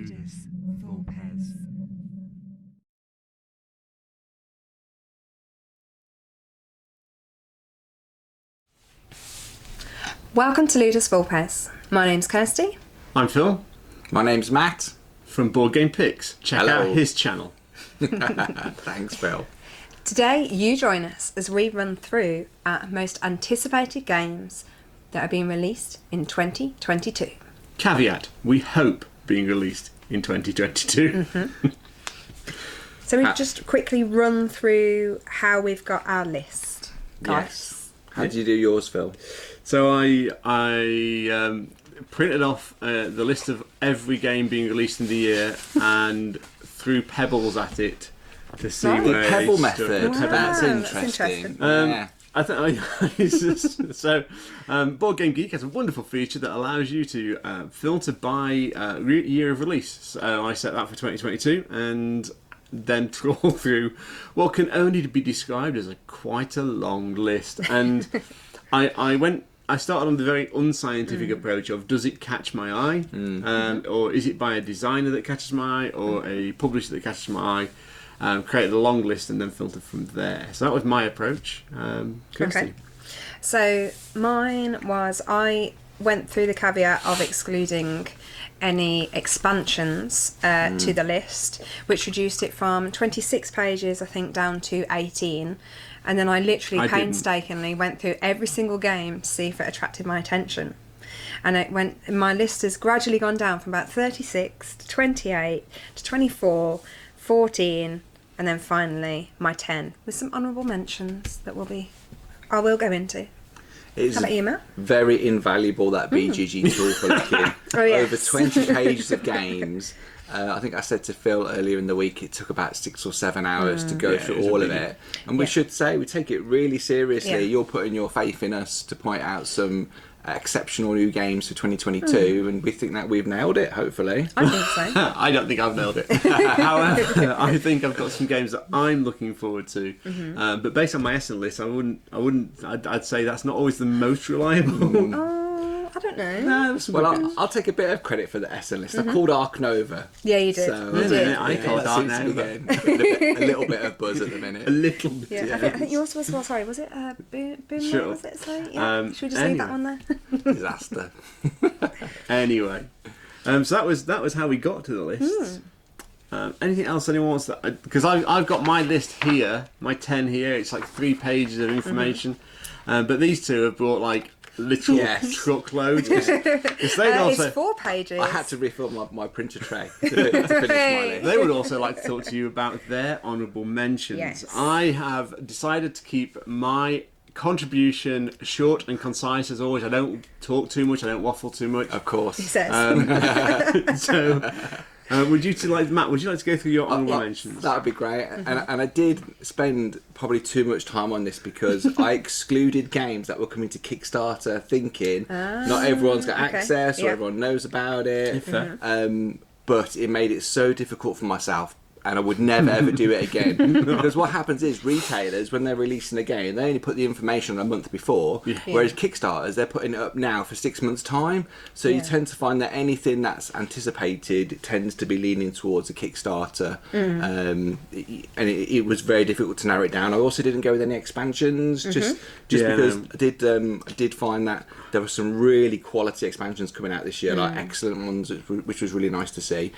Ludus Vulpes. Welcome to Ludus Vulpes. My name's Kirsty. I'm Phil. My name's Matt. From Board Game Pix. Check out his channel. Thanks, Phil. Today you join us as we run through our most anticipated games that are being released in 2022. Caveat, we hope being released in 2022. So we've just quickly run through how we've got our list, guys. Yes. How did you do yours, Phil? So I printed off the list of every game being released in the year and threw pebbles at it to see Right. where The pebble it method. stood. Wow, That's that's interesting. interesting. Yeah. I think Board Game Geek has a wonderful feature that allows you to filter by year of release. So I set that for 2022 and then trawl through what can only be described as quite a long list. And I started on the very unscientific approach of, does it catch my eye? Or is it by a designer that catches my eye, or a publisher that catches my eye? Created a long list and then filtered from there. So that was my approach. Kirsty. Okay. So mine was, I went through the caveat of excluding any expansions to the list, which reduced it from 26 pages, I think, down to 18. And then I literally painstakingly went through every single game to see if it attracted my attention. And my list has gradually gone down from about 36 to 28 to 24, 14, and then finally my 10, with some honourable mentions that I will go into. It's How about you, Matt? very invaluable, that BGG tool for looking. Oh, yes. Over 20 pages of games. I think I said to Phil earlier in the week it took about 6 or 7 hours to go through all of it. And we should say we take it really seriously. Yeah. You're putting your faith in us to point out some exceptional new games for 2022, and we think that we've nailed it, hopefully. I think so. I don't think I've nailed it. However, I think I've got some games that I'm looking forward to. But based on my Essen list, I'd say that's not always the most reliable. I don't know. No, Well, I'll take a bit of credit for the Essen list. I called Ark Nova. Yeah, you did. So, You did. I called that Ark seems to be Nova. getting a little bit of buzz at the minute. A little bit. Yeah, I think yours was, well, sorry, was it Boom? Sure. Was it? So, yeah. Should we just leave that one there? Disaster. Anyway, so that was how we got to the list. Anything else anyone wants to? Because I've got my list here, my 10 here. It's like 3 pages of information, but these two have brought like literal truckloads. It's 4 pages. I had to refill my printer tray to finish my list. They would also like to talk to you about their honourable mentions. Yes. I have decided to keep my contribution short and concise as always. I don't talk too much. I don't waffle too much. Of course. He says. Matt, would you like to go through your honourable mentions? That would be great. And I did spend probably too much time on this because I excluded games that were coming to Kickstarter thinking not everyone's got access or everyone knows about it. But it made it so difficult for myself. And I would never ever do it again. Because what happens is retailers, when they're releasing a game, they only put the information on a month before. Whereas Kickstarters, they're putting it up now for 6 months' time. So you tend to find that anything that's anticipated tends to be leaning towards a Kickstarter. And it was very difficult to narrow it down. I also didn't go with any expansions, just because I did find that there were some really quality expansions coming out this year, like excellent ones, which was really nice to see.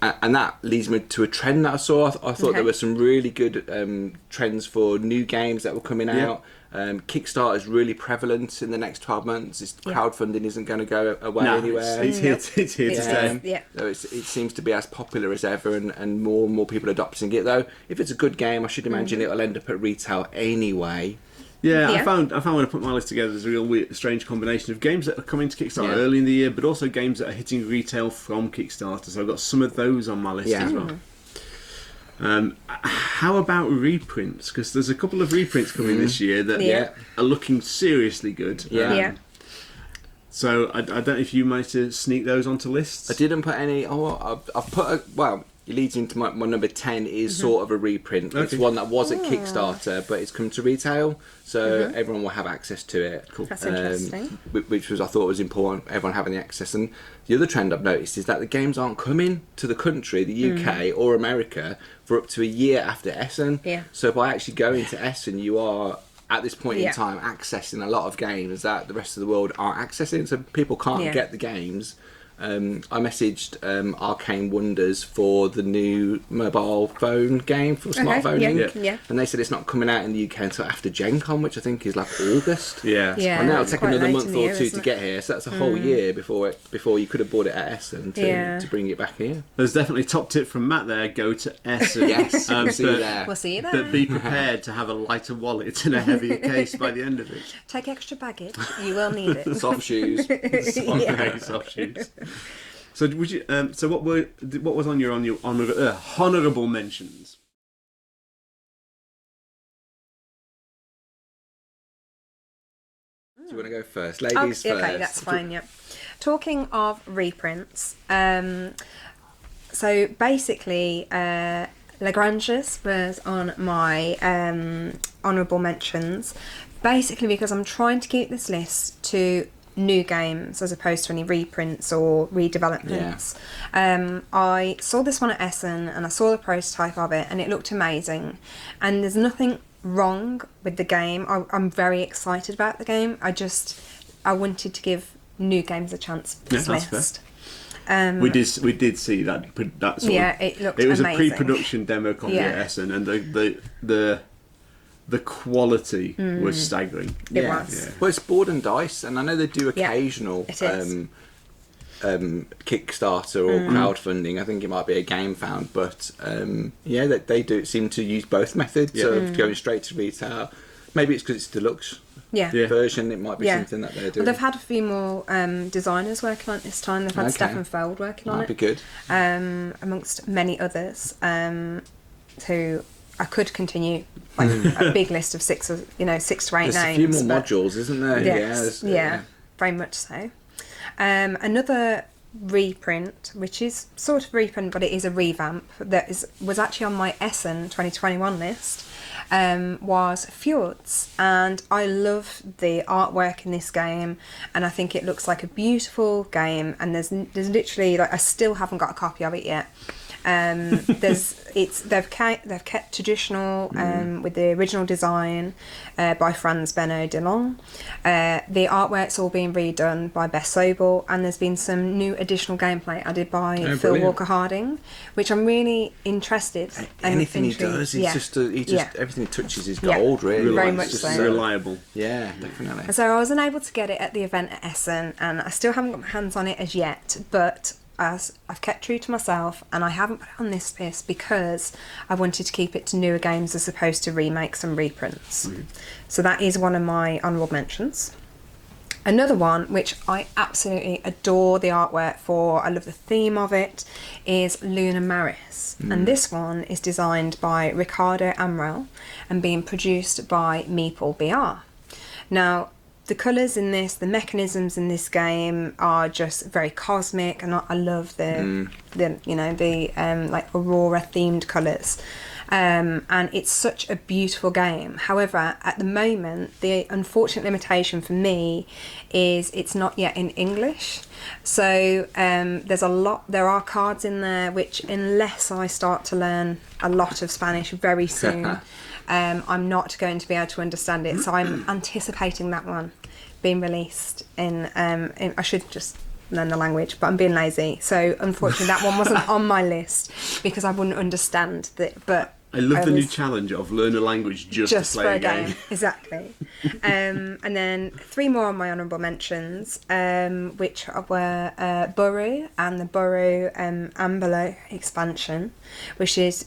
And that leads me to a trend that I saw. I thought there were some really good trends for new games that were coming out. Kickstarter is really prevalent in the next 12 months. Crowdfunding isn't going to go away anywhere. It's here to stay. Yeah. So it seems to be as popular as ever, and more and more people adopting it. Though, if it's a good game, I should imagine it'll end up at retail anyway. Yeah, I found when I put my list together, there's a real weird, strange combination of games that are coming to Kickstarter early in the year, but also games that are hitting retail from Kickstarter. So I've got some of those on my list as well. How about reprints? Because there's a couple of reprints coming this year that are looking seriously good. So I don't know if you managed to sneak those onto lists. I didn't put any. I've put it leads into my number 10 is sort of a reprint. It's one that was at Kickstarter, but it's come to retail, so everyone will have access to it. Cool. That's interesting. Which was, I thought was important, everyone having the access. And the other trend I've noticed is that the games aren't coming to the country, the UK or America, for up to a year after Essen. Yeah. So by actually going to Essen, you are at this point in time accessing a lot of games that the rest of the world aren't accessing, so people can't get the games. I messaged Arcane Wonders for the new mobile phone game for smartphoning, and they said it's not coming out in the UK until after Gen Con, which I think is like August. Yeah, And now it'll take another month or two to it? get here, so that's a whole year before you could have bought it at Essen to bring it back here. There's definitely a top tip from Matt there. Go to Essen. Yes, we'll see you there. We'll see you there. But be prepared to have a lighter wallet and a heavier case by the end of it. Take extra baggage. You will need it. Soft shoes. Soft shoes. So would you? So what was on your honourable mentions? Do you want to go first, ladies? First. Okay, that's fine. Yep. Talking of reprints, so basically, Lagrange's was on my honourable mentions, basically because I'm trying to keep this list to new games as opposed to any reprints or redevelopments. I saw this one at Essen and I saw the prototype of it and it looked amazing, and there's nothing wrong with the game. I'm very excited about the game. I wanted to give new games a chance with this list. We did see that sort of, it looked it was amazing. a pre-production demo copy at Essen, and the quality was staggering. It was. Yeah. Well, it's Board and Dice, and I know they do occasional Kickstarter or crowdfunding. I think it might be a game found, but they do seem to use both methods of going straight to retail. Maybe it's because it's deluxe version. It might be something that they're doing. Well, they've had a few more designers working on it this time. They've had Stefan Feld working on it. Might be good. Amongst many others, who I could continue like a big list of 6 to 8 There's names. There's a few more modules, isn't there? Yes, very much so. Another reprint, which is sort of reprint, but it is a revamp, was actually on my Essen 2021 list, was Fjords, and I love the artwork in this game, and I think it looks like a beautiful game, and there's literally, like, I still haven't got a copy of it yet. They've kept traditional with the original design by Franz Benno de Long. The artwork's all being redone by Bess Sobel, and there's been some new additional gameplay added by Phil Walker Harding, which I'm really interested. Anything he does, he just everything he touches is gold. Really, very much so. Reliable. Yeah, definitely. So I was unable to get it at the event at Essen, and I still haven't got my hands on it as yet, but as I've kept true to myself, and I haven't put it on this list because I wanted to keep it to newer games as opposed to remakes and reprints. So that is one of my honourable mentions. Another one, which I absolutely adore the artwork for, I love the theme of it, is Luna Maris. And this one is designed by Ricardo Amrell and being produced by Meeple BR. Now, the colours in this, the mechanisms in this game are just very cosmic, and I love the like Aurora themed colours. And it's such a beautiful game. However, at the moment, the unfortunate limitation for me is it's not yet in English. So there are cards in there which, unless I start to learn a lot of Spanish very soon, I'm not going to be able to understand it. So I'm anticipating that one being released in I should just learn the language, but I'm being lazy. So unfortunately that one wasn't on my list because I wouldn't understand that. But I love the new challenge of learn a language just to play a game. Exactly. And then 3 more on my honourable mentions, which were Buru and the Buru Ambalo expansion, which is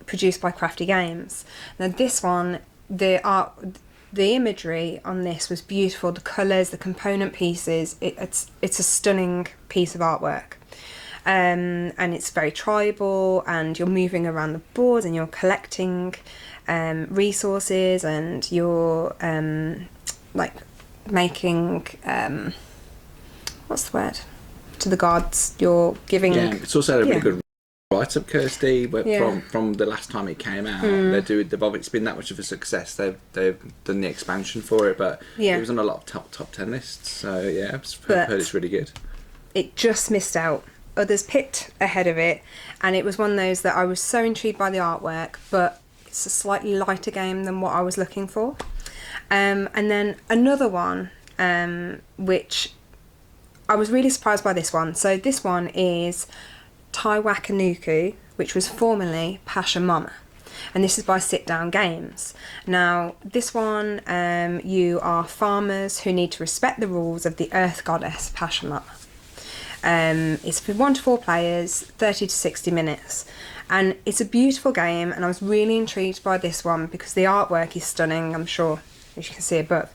produced by Crafty Games. Now this one, the imagery on this was beautiful. The colours, the component pieces, it's a stunning piece of artwork. And it's very tribal, and you're moving around the board and you're collecting resources, and you're like making what's the word, to the gods. You're giving. Yeah, it's also a really good Right up, Kirsty. Yeah. From the last time it came out, it's been that much of a success. They've done the expansion for it, but Yeah. it was on a lot of top 10 lists. So yeah, I've But- heard it's really good. It just missed out. Others picked ahead of it, and it was one of those that I was so intrigued by the artwork, but it's a slightly lighter game than what I was looking for. And then another one, which I was really surprised by this one. So this one is Taiwakanuku, which was formerly Pasha Mama. And this is by Sit Down Games. Now, this one, you are farmers who need to respect the rules of the earth goddess Pasha Mama. It's for 1 to 4 players, 30 to 60 minutes. And it's a beautiful game, and I was really intrigued by this one because the artwork is stunning, I'm sure, as you can see above.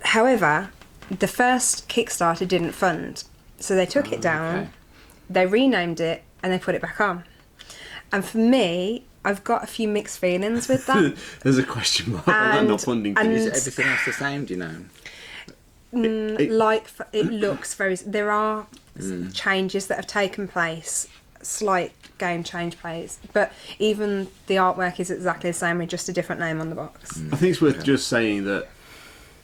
However, the first Kickstarter didn't fund, so they took it down, okay. they renamed it, and they put it back on. And for me, I've got a few mixed feelings with that. There's a question mark on that not funding. and- Is everything else the same? Do you know? It looks very... There are changes that have taken place, slight game change plays, but even the artwork is exactly the same with just a different name on the box. I think it's worth just saying that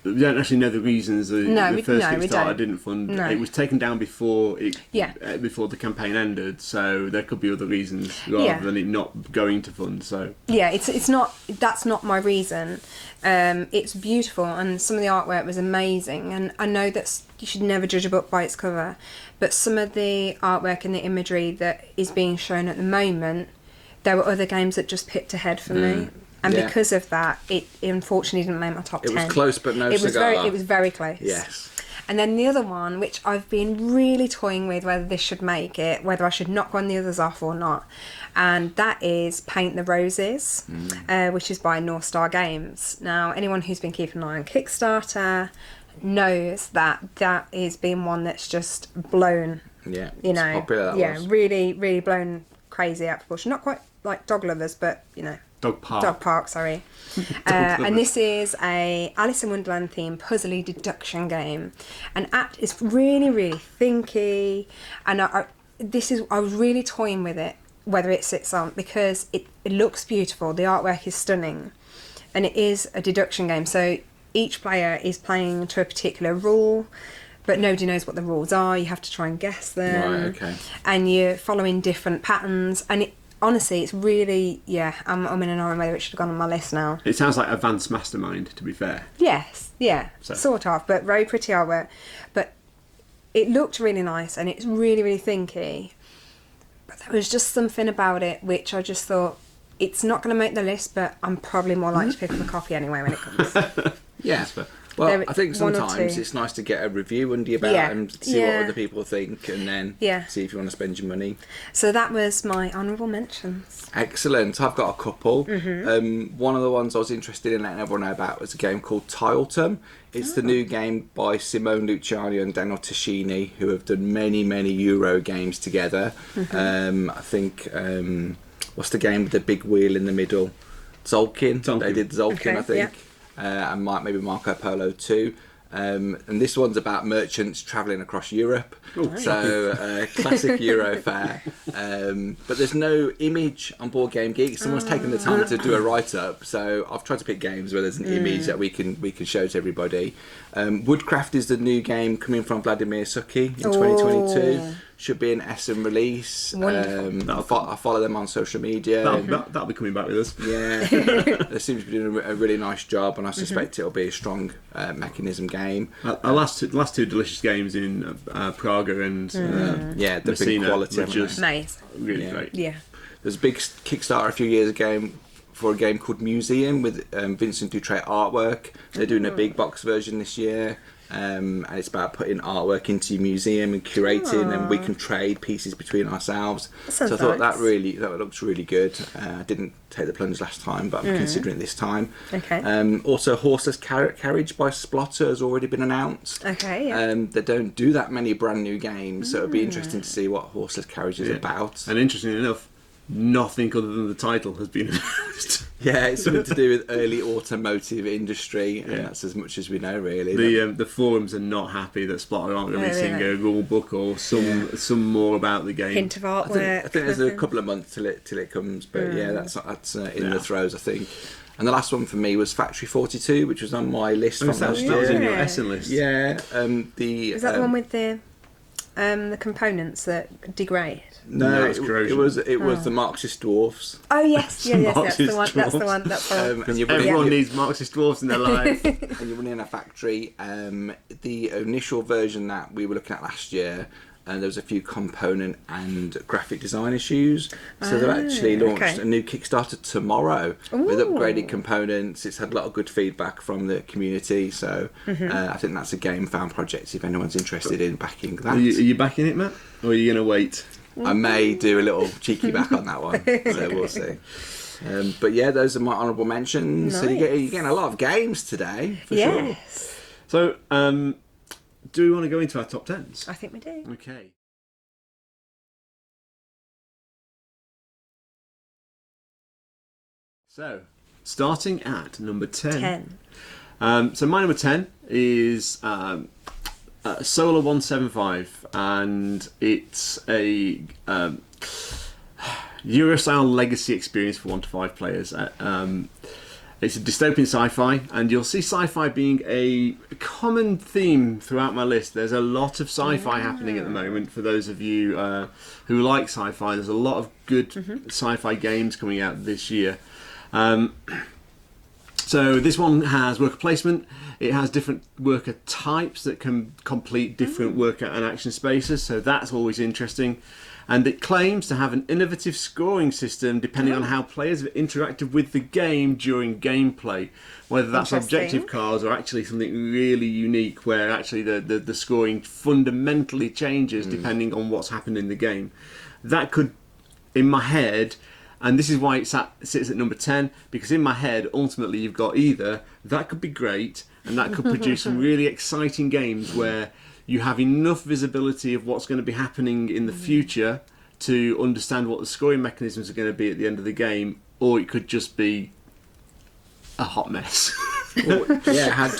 we don't actually know the reasons the first we Kickstarter don't. didn't fund. No. It was taken down before Yeah. before the campaign ended, so there could be other reasons rather than it not going to fund. So Yeah, it's not... That's not my reason. It's beautiful, and some of the artwork was amazing, and I know that you should never judge a book by its cover, but some of the artwork and the imagery that is being shown at the moment, there were other games that just pipped ahead for me. And Yeah. because of that, it unfortunately didn't make my top 10. It was close, but no It was cigar. it was very close. Yes. And then the other one, which I've been really toying with whether this should make it, whether I should knock one of the others off or not, and that is Paint the Roses, which is by North Star Games. Now, anyone who's been keeping an eye on Kickstarter knows that that is being one that's just blown, Yeah. you it's know, popular, that was. really, really blown crazy out of proportion. Not quite like Dog Lovers, but, you know, Dog Park. Dog Park, sorry. And this is a Alice in Wonderland themed puzzly deduction game, and it's really, really thinky. And I was really toying with it whether it sits on, because it looks beautiful. The artwork is stunning, and it is a deduction game. So each player is playing to a particular rule, but nobody knows what the rules are. You have to try and guess them. Right, okay. And you're following different patterns, and honestly, it's really, I'm in an awe whether it should have gone on my list now. it sounds like Advanced Mastermind, to be fair. Yes, yeah, So- sort of, but very pretty artwork. But it looked really nice, and it's really, really thinky. But there was just something about it which I just thought, it's not going to make the list, but I'm probably more likely to pick up a copy anyway when it comes. Yeah. But Well, There- I think one or sometimes two. it's nice to get a review under your belt Yeah. and see what Yeah. other people think, and then Yeah. see if you want to spend your money. So that was my honourable mentions. Excellent. I've got a couple. Mm-hmm. One of the ones I was interested in letting everyone know about was a game called Tiletum. It's the new game by Simone Luciani and Daniel Tascini, who have done many, many Euro games together. I think, what's the game with the big wheel in the middle? Zolkin. They did Zolkin, Okay, I think. yeah. And maybe Marco Polo too. And this one's about merchants travelling across Europe. So classic Euro fare. But there's no image on Board Game Geek. Someone's taken the time to do a write-up. So I've tried to pick games where there's an image that we can show to everybody. Woodcraft is the new game coming from Vladimir Suki in 2022. Should be an Essen release. I follow them on social media. that'll be coming back with us. Yeah, they seem to be doing a really nice job, and I suspect it'll be a strong mechanism game. Our last two delicious games in Praga and The big Messina quality were of just Nice. really Yeah. great. Yeah. There's a big Kickstarter a few years ago for a game called Museum with Vincent Dutrait artwork. They're doing a big box version this year. And it's about putting artwork into your museum and curating, and we can trade pieces between ourselves. So I sounds thought nice. that looks really good. I didn't take the plunge last time, but I'm considering it this time. Okay. Also, Horseless Carriage by Splotter has already been announced. Okay, yeah. They don't do that many brand new games, so it'd be interesting to see what Horseless Carriage is about. And interestingly enough, nothing other than the title has been announced. Yeah, it's something to do with early automotive industry, and that's as much as we know, really. The forums are not happy that Splotter aren't releasing a rule book or some more about the game. Hint of artwork. I think there's a couple of months till it comes, but that's in the throes, I think. And the last one for me was Factory 42, which was on my list from last year. That was in your Essen list. Yeah. Is that the one with the components that degrade? No, it was the Marxist dwarfs. Oh yes, that's the one. That's the one. Everyone needs Marxist dwarfs in their life. And you're running a factory. The initial version that we were looking at last year, and there was a few component and graphic design issues. So they've actually launched a new Kickstarter tomorrow with upgraded components. It's had a lot of good feedback from the community. So I think that's a game fan project if anyone's interested in backing that. Are you backing it, Matt? Or are you going to wait? I may do a little cheeky back on that one. So we'll see. But yeah, those are my honourable mentions. Nice. So you're getting a lot of games today, for sure. So, do we want to go into our top 10s? I think we do. Okay. So, starting at number 10. So my number 10 is Solar 175, and it's a Euro-style legacy experience for 1 to 5 players. It's a dystopian sci-fi, and you'll see sci-fi being a common theme throughout my list. There's a lot of sci-fi happening at the moment. For those of you who like sci-fi, there's a lot of good sci-fi games coming out this year. So this one has worker placement. It has different worker types that can complete different worker and action spaces, so that's always interesting. And it claims to have an innovative scoring system depending on how players have interacted with the game during gameplay. Whether that's objective cards or actually something really unique where actually the scoring fundamentally changes depending on what's happened in the game. That could, in my head, and this is why it sits at number 10, because in my head, ultimately, you've got either that could be great and that could produce some really exciting games where you have enough visibility of what's going to be happening in the future to understand what the scoring mechanisms are going to be at the end of the game, or it could just be a hot mess.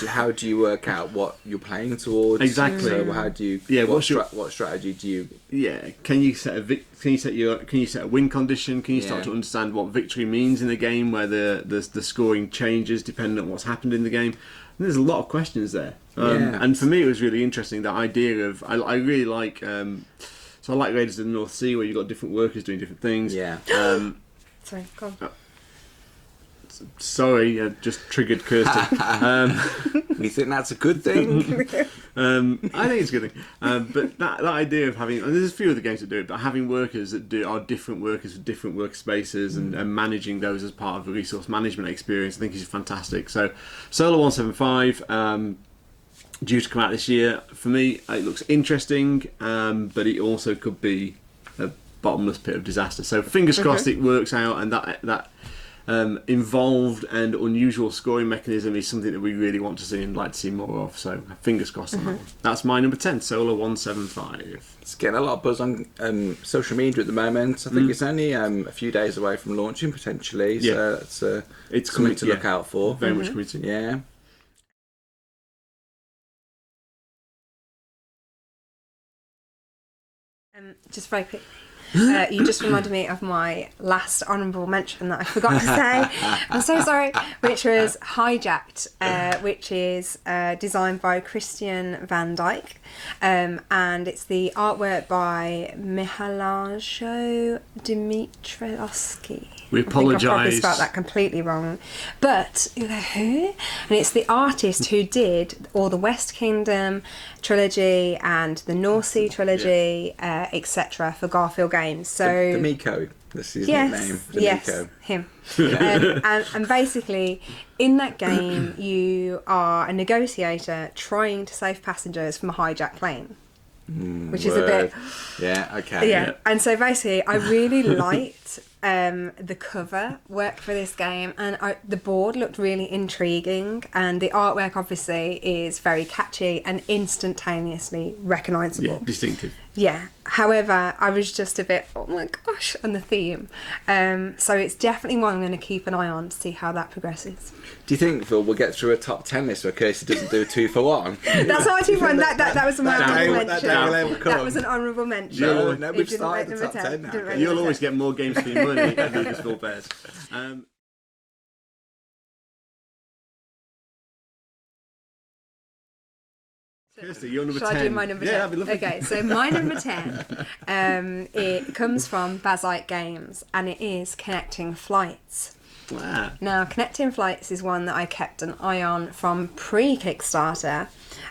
How do you work out what you're playing towards? Exactly. So how do you? What strategy do you? Yeah. Can you set a win condition? Can you start to understand what victory means in the game, where the scoring changes depending on what's happened in the game? And there's a lot of questions there. And for me, it was really interesting, that idea of I really like. So I like Raiders of the North Sea, where you've got different workers doing different things. Yeah. Sorry, go on. Sorry, I just triggered Kirsty. You think that's a good thing? I think it's a good thing. But that idea of having, and there's a few other games that do it, but having workers that are different workers for different workspaces and managing those as part of a resource management experience, I think is fantastic. So, Solar 175, due to come out this year. For me, it looks interesting, but it also could be a bottomless pit of disaster. So, fingers crossed it works out, and that involved and unusual scoring mechanism is something that we really want to see and like to see more of. So fingers crossed on that one. That's my number 10, Solar 175. It's getting a lot of buzz on social media at the moment. I think it's only a few days away from launching potentially. So it's something to look out for. Very much committed. Yeah. Just very quick. You just reminded me of my last honourable mention that I forgot to say. I'm so sorry. Which was Hijacked, which is designed by Christian van Dijk, and it's the artwork by Mihalanjo Dimitrievski. We apologise. I probably spelled that completely wrong. But who? And it's the artist who did all the West Kingdom trilogy and the North Sea trilogy, etc. for Garfield Games. So the Miko. This is his nickname. Yes, him. And basically, in that game, you are a negotiator trying to save passengers from a hijacked plane. Which is a bit... Yeah, okay. Yeah. And so basically, I really liked the cover work for this game, and the board looked really intriguing, and the artwork obviously is very catchy and instantaneously recognisable. Yeah, distinctive. Yeah, However, I was just a bit, oh my gosh, on the theme. So it's definitely one I'm going to keep an eye on to see how that progresses. Do you think, Phil, we'll get through a top 10 list where Kirsty doesn't do a 2 for 1? That's not a 2 for 1. That was an honourable mention. That That was an honourable mention. No, It we've didn't started make the number top 10 now. Didn't make You'll number always 10. get more games for your money at Ludus Vulpes. Kirsty, you're number 10. Shall I do my number 10? Yeah, that'd be lovely. Okay, so my number 10, it comes from Bazite Games, and it is Connecting Flights. Wow. Now, Connecting Flights is one that I kept an eye on from pre-Kickstarter,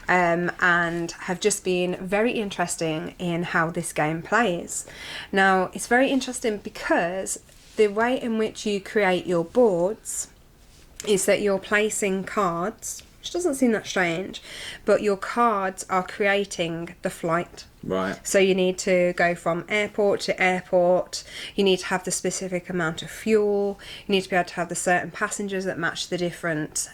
and have just been very interesting in how this game plays. Now, it's very interesting because the way in which you create your boards is that you're placing cards, which doesn't seem that strange, but your cards are creating the flight. Right. So you need to go from airport to airport, you need to have the specific amount of fuel, you need to be able to have the certain passengers that match the different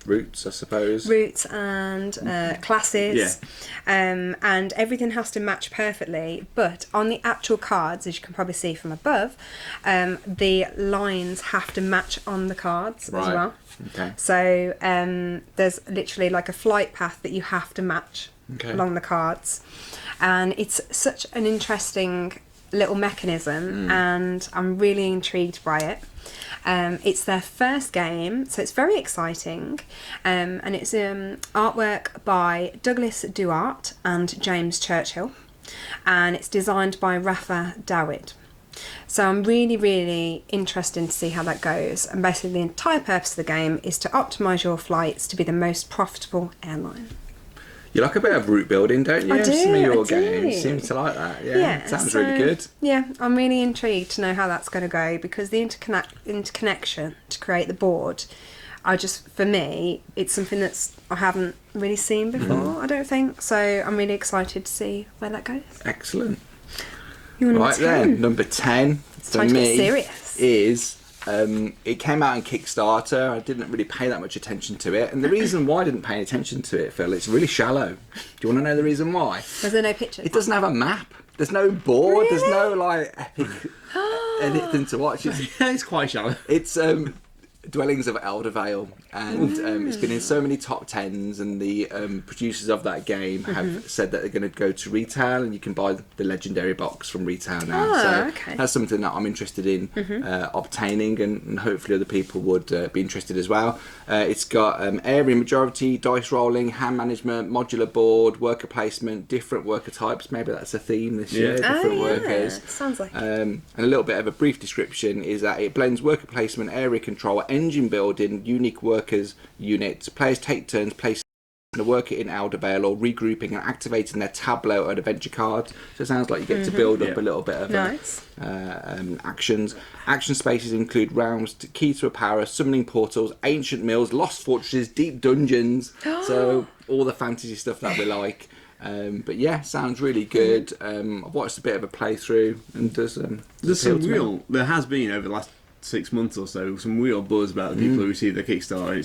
Routes, I suppose. routes and classes. Yeah. And everything has to match perfectly, but on the actual cards, as you can probably see from above, the lines have to match on the cards as Right. well. Okay. So there's literally like a flight path that you have to match Okay. along the cards, and it's such an interesting little mechanism, and I'm really intrigued by it. It's their first game, so it's very exciting, and it's artwork by Douglas Duarte and James Churchill, and it's designed by Rafa Dawid. So I'm really, really interested to see how that goes. And basically the entire purpose of the game is to optimise your flights to be the most profitable airline. You like a bit of route building, don't you? I do, Some of your I do. games seem to like that. Yeah, sounds really good. Yeah, I'm really intrigued to know how that's going to go, because the interconnection to create the board, for me, it's something I haven't really seen before, I don't think. So I'm really excited to see where that goes. Excellent. You're number Right 10. then, number 10 for time to get me serious. is it came out on Kickstarter. I didn't really pay that much attention to it, and the reason why I didn't pay attention to it, Phil, it's really shallow. Do you want to know the reason why? Was there no pictures? It doesn't have a map. There's no board. There's no like epic anything to watch. It's quite shallow. It's Dwellings of Eldervale, and it's been in so many top 10s, and the producers of that game have said that they're going to go to retail, and you can buy the legendary box from retail now. So okay. that's something that I'm interested in obtaining, and hopefully other people would be interested as well. It's got area majority, dice rolling, hand management, modular board, worker placement, different worker types. Maybe that's a theme this year, different workers. Sounds like it. And a little bit of a brief description is that it blends worker placement, area control, engine building, unique workers units. Players take turns placing a worker in Eldervale or regrouping and activating their tableau and adventure cards. So it sounds like you get to build up a little bit of Nice. actions. Action spaces include realms, key to a power, summoning portals, ancient mills, lost fortresses, deep dungeons. So all the fantasy stuff that we like. But yeah, sounds really good. I've watched a bit of a playthrough, and there has been over the last 6 months or so some real buzz about the people who received their Kickstarter.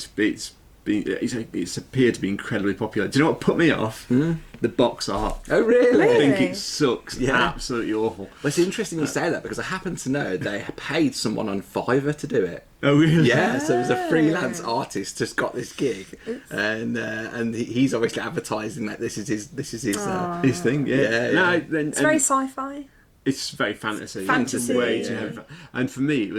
It's appeared to be incredibly popular. Do you know what put me off? The box art. Oh really? I think it sucks. Absolutely awful. Well, it's interesting you say that, because I happen to know they paid someone on Fiverr to do it. Oh really? Yeah, so it was a freelance artist just got this gig, and he's obviously advertising that this is his His thing. Yeah. Yeah. It's very sci-fi. It's very fantasy. Fantasy, And for me,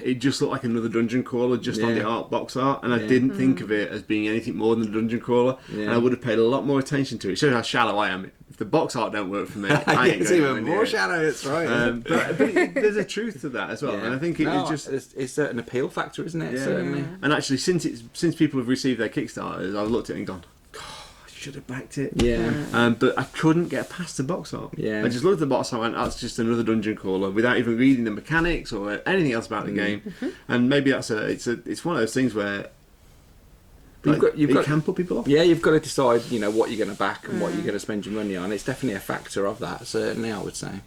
it just looked like another dungeon crawler just on the art box art, and I didn't think of it as being anything more than a dungeon crawler. And I would have paid a lot more attention to it. It shows how shallow I am. If the box art don't work for me, I ain't it's going even anywhere more near it. shallow. It's right. But there's a truth to that as well, and I think it's an appeal factor, isn't it? Certainly. And actually, since people have received their Kickstarters, I've looked at it and gone, God, I should have backed it. Yeah. But I couldn't get past the box art. Yeah. I just looked at the box art and went, that's just another dungeon crawler, without even reading the mechanics or anything else about the game. And maybe it's one of those things where it can put people off. Yeah, you've got to decide, what you're going to back and what you're going to spend your money on. It's definitely a factor of that, certainly, I would say.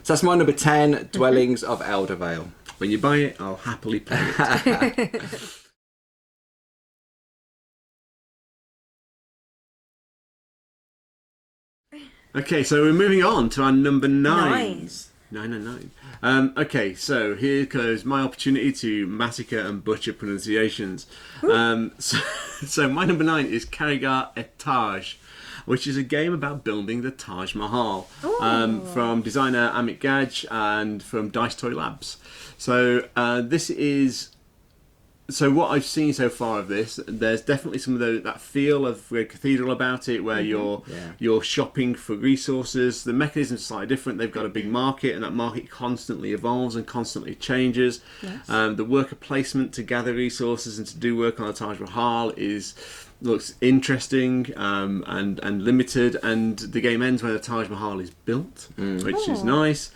So that's my number 10, Dwellings of Eldervale. When you buy it, I'll happily play it. Okay, so we're moving on to our number 9. Nice. 999. Okay, so here goes my opportunity to massacre and butcher pronunciations. So my number 9 is Karigar-e-taj, which is a game about building the Taj Mahal, from designer Amit Gaj and from Dice Toy Labs. So this is... So what I've seen so far of this, there's definitely some of that feel of Red Cathedral about it, where you're shopping for resources. The mechanisms are slightly different. They've got a big market, and that market constantly evolves and constantly changes. Yes. The worker placement to gather resources and to do work on the Taj Mahal looks interesting and limited. And the game ends when the Taj Mahal is built, which is nice.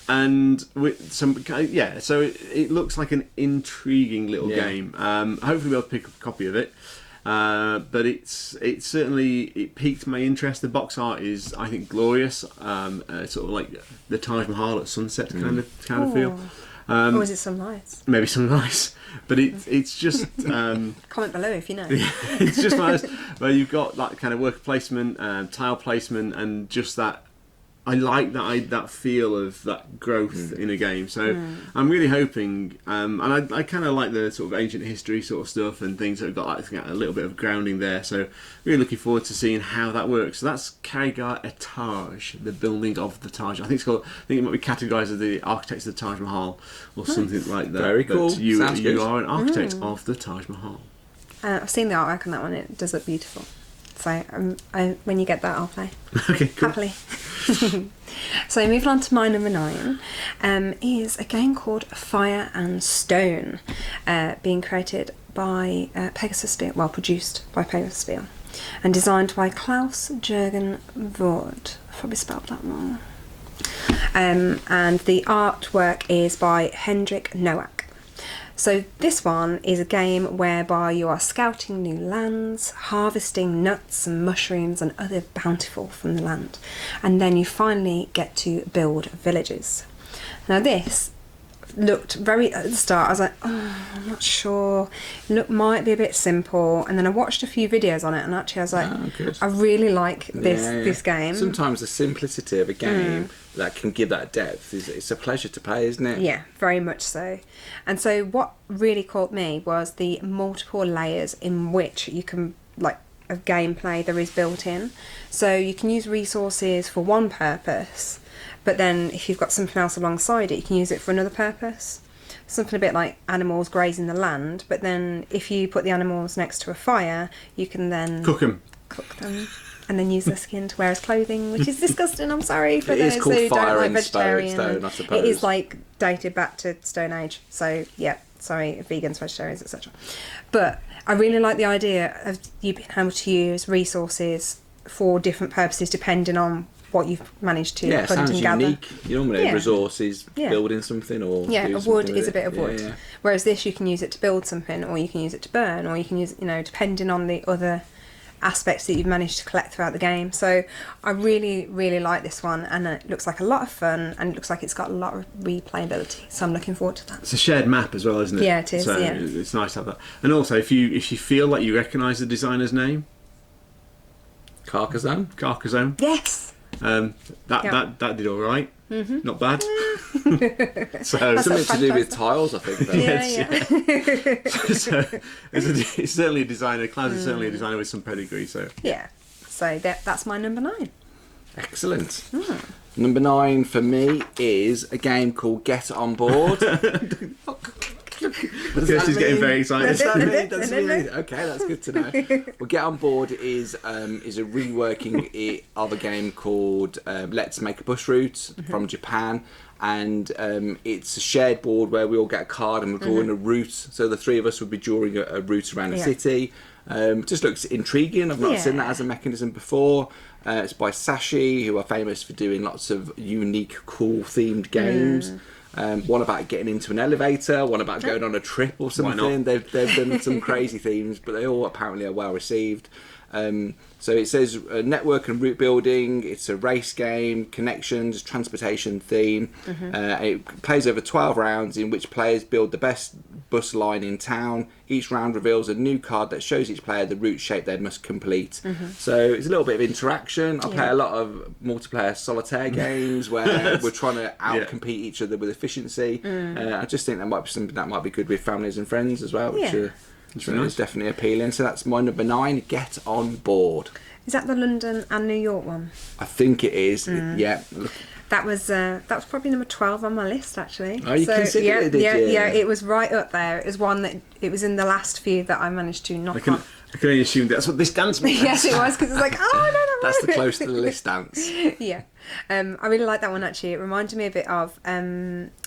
And with some, so it looks like an intriguing little game. Hopefully we'll pick up a copy of it. But it certainly piqued my interest. The box art is, I think, glorious. Sort of like the Taj Mahal at sunset kind of feel. Or is it some lights? Maybe some lights. But it's just comment below if you know. It's just nice where you've got that kind of worker placement, tile placement, and just that. I like that feel of that growth in a game, so I'm really hoping, and I kind of like the sort of ancient history sort of stuff and things that have got like a little bit of grounding there. So really looking forward to seeing how that works. So that's Karigar-e-taj, the building of the Taj. I think it might be categorised as the architects of the Taj Mahal or something like that. Very cool. But you are an architect of the Taj Mahal. I've seen the artwork on that one. It does look beautiful. So when you get that, I'll play. Okay, cool. Happily. So moving on to my number 9 is a game called Fire and Stone, being created by Pegasus Spiel, produced by Pegasus Spiel, and designed by Klaus-Jürgen Vogt. I probably spelled that wrong. And the artwork is by Hendrik Nowak. So this one is a game whereby you are scouting new lands, harvesting nuts and mushrooms and other bountiful from the land, and then you finally get to build villages. Now this looked very, at the start I was like, I'm not sure, might be a bit simple, and then I watched a few videos on it, and actually I was like, I really like this game. Sometimes the simplicity of a game that can give that depth it's a pleasure to play, isn't it? Yeah, very much so. And so what really caught me was the multiple layers in which you can, like, of gameplay there is built in. So you can use resources for one purpose, but then if you've got something else alongside it, you can use it for another purpose. Something a bit like animals grazing the land, but then if you put the animals next to a fire, you can then cook them. And then use their skin to wear as clothing, which is disgusting. I'm sorry for those who don't like and vegetarian. stone, I suppose. It is like dated back to Stone Age. So yeah, sorry, vegans, vegetarians, etc. But I really like the idea of you being able to use resources for different purposes depending on what you've managed to hunt and gather. Unique. You normally have resources building something or a wood is a bit of wood. Yeah. Whereas this, you can use it to build something, or you can use it to burn, or you can use, depending on the other aspects that you've managed to collect throughout the game. So I really, really like this one, and it looks like a lot of fun, and it looks like it's got a lot of replayability. So I'm looking forward to that. It's a shared map as well, isn't it? Yeah, it is. So it's nice to have that. And also, if you feel like you recognise the designer's name, Carcassonne. Yes. That did all right. Mm-hmm. Not bad. So something to do with tiles, I think. Though. So it's certainly a designer. Klaus is certainly a designer with some pedigree. So so that's my number 9. Excellent. Number 9 for me is a game called Get On Board. Kirsty's getting very excited. Okay, that's good to know. Well, Get On Board is a reworking of a game called Let's Make a Bus Route from Japan, and it's a shared board where we all get a card and we're drawing a route. So the three of us would be drawing a route around a city. Just looks intriguing. I've not seen that as a mechanism before. It's by Sashi, who are famous for doing lots of unique, cool themed games. One about getting into an elevator, one about going on a trip or something. They've done some crazy themes, but they all apparently are well received. So it says network and route building. It's a race game, connections, transportation theme. It plays over 12 rounds in which players build the best bus line in town. Each round reveals a new card that shows each player the route shape they must complete. So it's a little bit of interaction. I play a lot of multiplayer solitaire games where we're trying to outcompete each other with efficiency. I just think that might be something that might be good with families and friends as well, which is definitely appealing. So that's my number 9, Get On Board. Is that the London and New York one? I think it is. Yeah. That was probably number 12 on my list, actually. Oh, you considered it, did you? Yeah, it was right up there. It was one that it was in the last few that I managed to knock on. I can only assume that's what this dance means. Yes, it was, because it's like, oh no. That's the close to the list dance. Yeah, I really like that one actually. It reminded me a bit of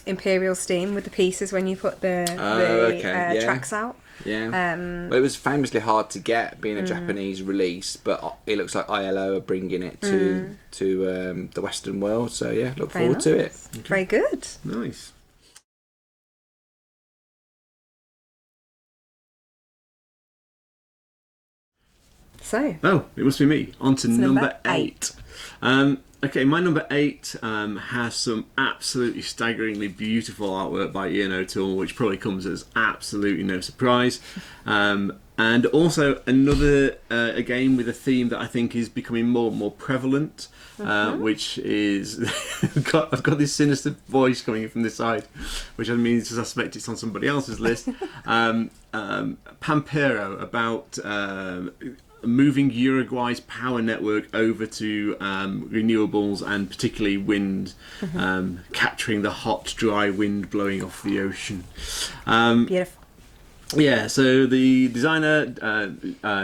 Imperial Steam with the pieces when you put the tracks out. Yeah. Well, it was famously hard to get, being a Japanese release, but it looks like ILO are bringing it to the Western world. So yeah, look forward to it. Okay. Very good. Nice. So. Oh, it must be me. On to number 8. Okay, my number 8 has some absolutely staggeringly beautiful artwork by Ian O'Toole, which probably comes as absolutely no surprise. And also another a game with a theme that I think is becoming more and more prevalent, which is I've got this sinister voice coming in from this side, which I mean to suspect it's on somebody else's list. Pampero, about moving Uruguay's power network over to renewables, and particularly wind, capturing the hot, dry wind blowing off the ocean. Beautiful. Yeah, so the designer,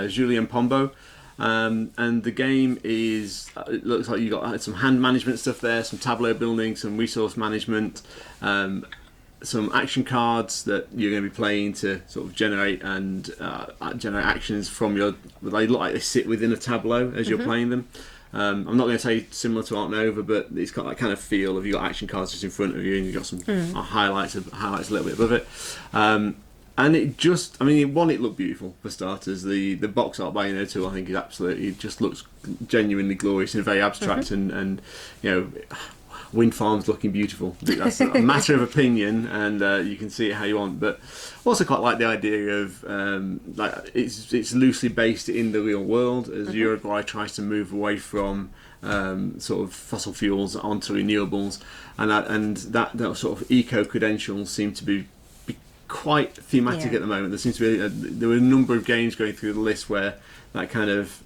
Julien Pombo, and the game is, it looks like you got some hand management stuff there, some tableau building, some resource management, some action cards that you're going to be playing to sort of generate generate actions from your. They look like they sit within a tableau as you're playing them. I'm not going to say similar to Art Nova, but it's got that kind of feel of you got action cards just in front of you, and you've got some highlights a little bit above it. And it just, I mean, it looked beautiful for starters. The box art by Ian O'Toole, I think, is absolutely, it just looks genuinely glorious and very abstract, and you know, wind farms looking beautiful. That's a matter of opinion, and you can see it how you want. But also quite like the idea of like it's loosely based in the real world as Uruguay tries to move away from sort of fossil fuels onto renewables, and that sort of eco credentials seem to be quite thematic at the moment. There seems to be there were a number of games going through the list where that kind of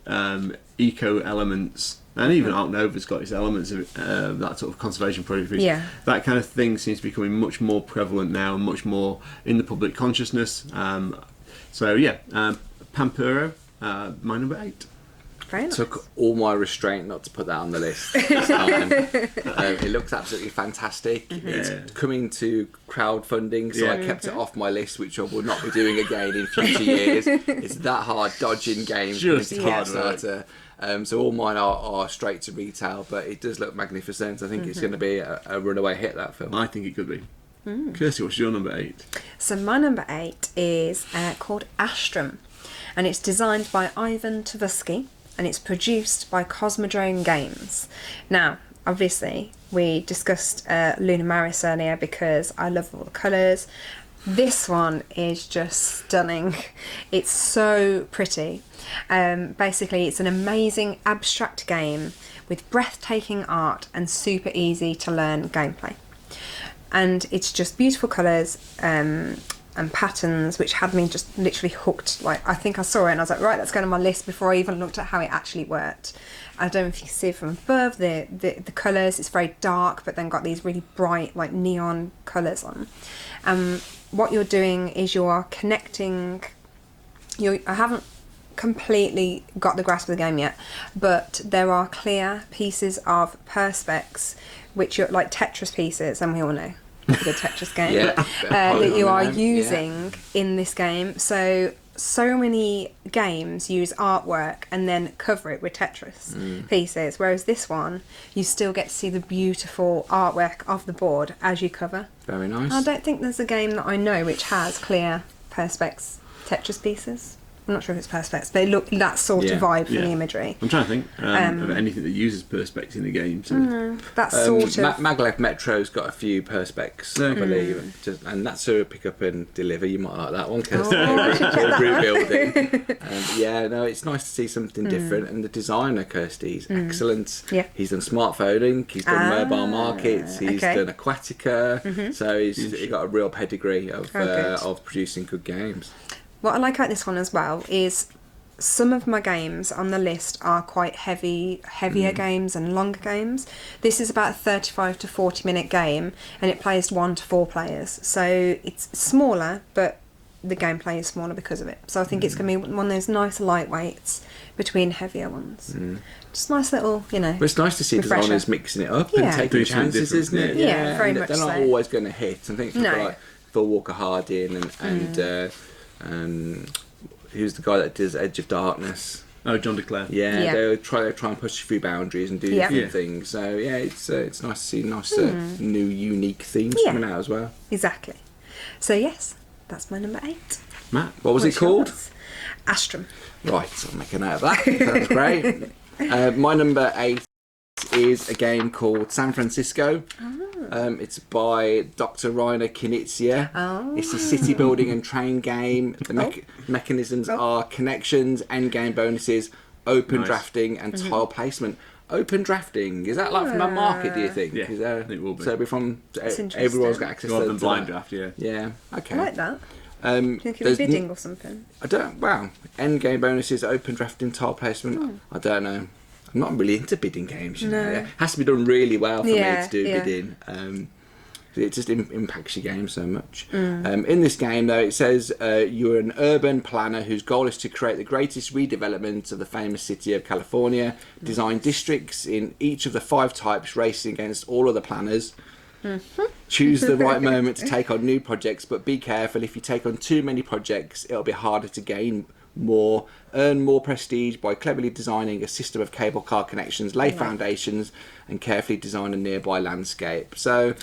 eco elements, and even Art Nova's got its elements of that sort of conservation project. That kind of thing seems to be becoming much more prevalent now and much more in the public consciousness. So yeah, Pampero, my number 8. Very nice. Took all my restraint not to put that on the list this time. It looks absolutely fantastic. It's coming to crowdfunding, so I kept it off my list, which I will not be doing again in future years. It's that hard dodging games Just coming to Kickstarter. So all mine are straight to retail, but it does look magnificent. I think it's going to be a runaway hit, that film. I think it could be. Kirsty, what's your number 8? So my number 8 is called Astrum, and it's designed by Ivan Tversky, and it's produced by Cosmodrome Games. Now, obviously, we discussed Luna Maris earlier because I love all the colours. This one is just stunning. It's so pretty. Basically, it's an amazing abstract game with breathtaking art and super easy to learn gameplay. And it's just beautiful colours and patterns, which had me just literally hooked. Like, I think I saw it and I was like, right, that's going on my list before I even looked at how it actually worked. I don't know if you can see it from above, the colours, it's very dark, but then got these really bright, like neon colours on. What you're doing is you're connecting, I haven't completely got the grasp of the game yet, but there are clear pieces of perspex, which are like Tetris pieces, and we all know the Tetris game, that you are using in this game. So many games use artwork and then cover it with Tetris pieces, whereas this one, you still get to see the beautiful artwork of the board as you cover. Very nice. I don't think there's a game that I know which has clear perspex Tetris pieces. I'm not sure if it's perspex, but it look that sort of vibe from the imagery. I'm trying to think of anything that uses perspex in a game. So. That sort of... Maglev Metro's got a few perspex, I believe. And that's a pick up and deliver. You might like that one, Kirsty. Root building. Yeah, no, it's nice to see something different. And the designer, Kirsty's excellent. Yeah. He's done smartphoning, he's done mobile markets, he's done Aquatica. So he's got a real pedigree of producing good games. What I like about this one as well is some of my games on the list are quite heavier games and longer games. This is about a 35 to 40 minute game, and it plays 1 to 4 players. So it's smaller, but the gameplay is smaller because of it. So I think it's going to be one of those nice lightweights between heavier ones. Just nice little, you know. But it's nice to see refresher. designers mixing it up and taking chances, isn't it? Yeah, very much they're not so. always going to hit. I think people like Phil Walker Harding and who's the guy that does Edge of Darkness? Oh, John Declare. Yeah, they'll try and push a few boundaries and do different things. So yeah, it's nice to see new unique themes coming out as well. Exactly. So yes, that's my number 8. Matt, what was it called? Astrum. Right, I'll make a note of that. That's great. My number 8 is a game called San Francisco. It's by Dr. Rainer Knizia. It's a city building and train game. The mechanisms are connections, end game bonuses, open drafting, and tile placement. Open drafting, is that like from a market, do you think? Yeah, it will be. So it'll be from everyone's got access rather to than blind draft, Yeah, okay. I like that. Do you think it'll be bidding or something? I don't. Wow, end game bonuses, open drafting, tile placement. I don't know. I'm not really into bidding games. You know, it has to be done really well for me to do bidding. It just impacts your game so much. In this game, though, it says you're an urban planner whose goal is to create the greatest redevelopment of the famous city of California. Design districts in each of the 5 types, racing against all other planners. Choose the right moment to take on new projects, but be careful. If you take on too many projects, it'll be harder to gain more. Earn more prestige by cleverly designing a system of cable car connections, lay foundations, and carefully design a nearby landscape. So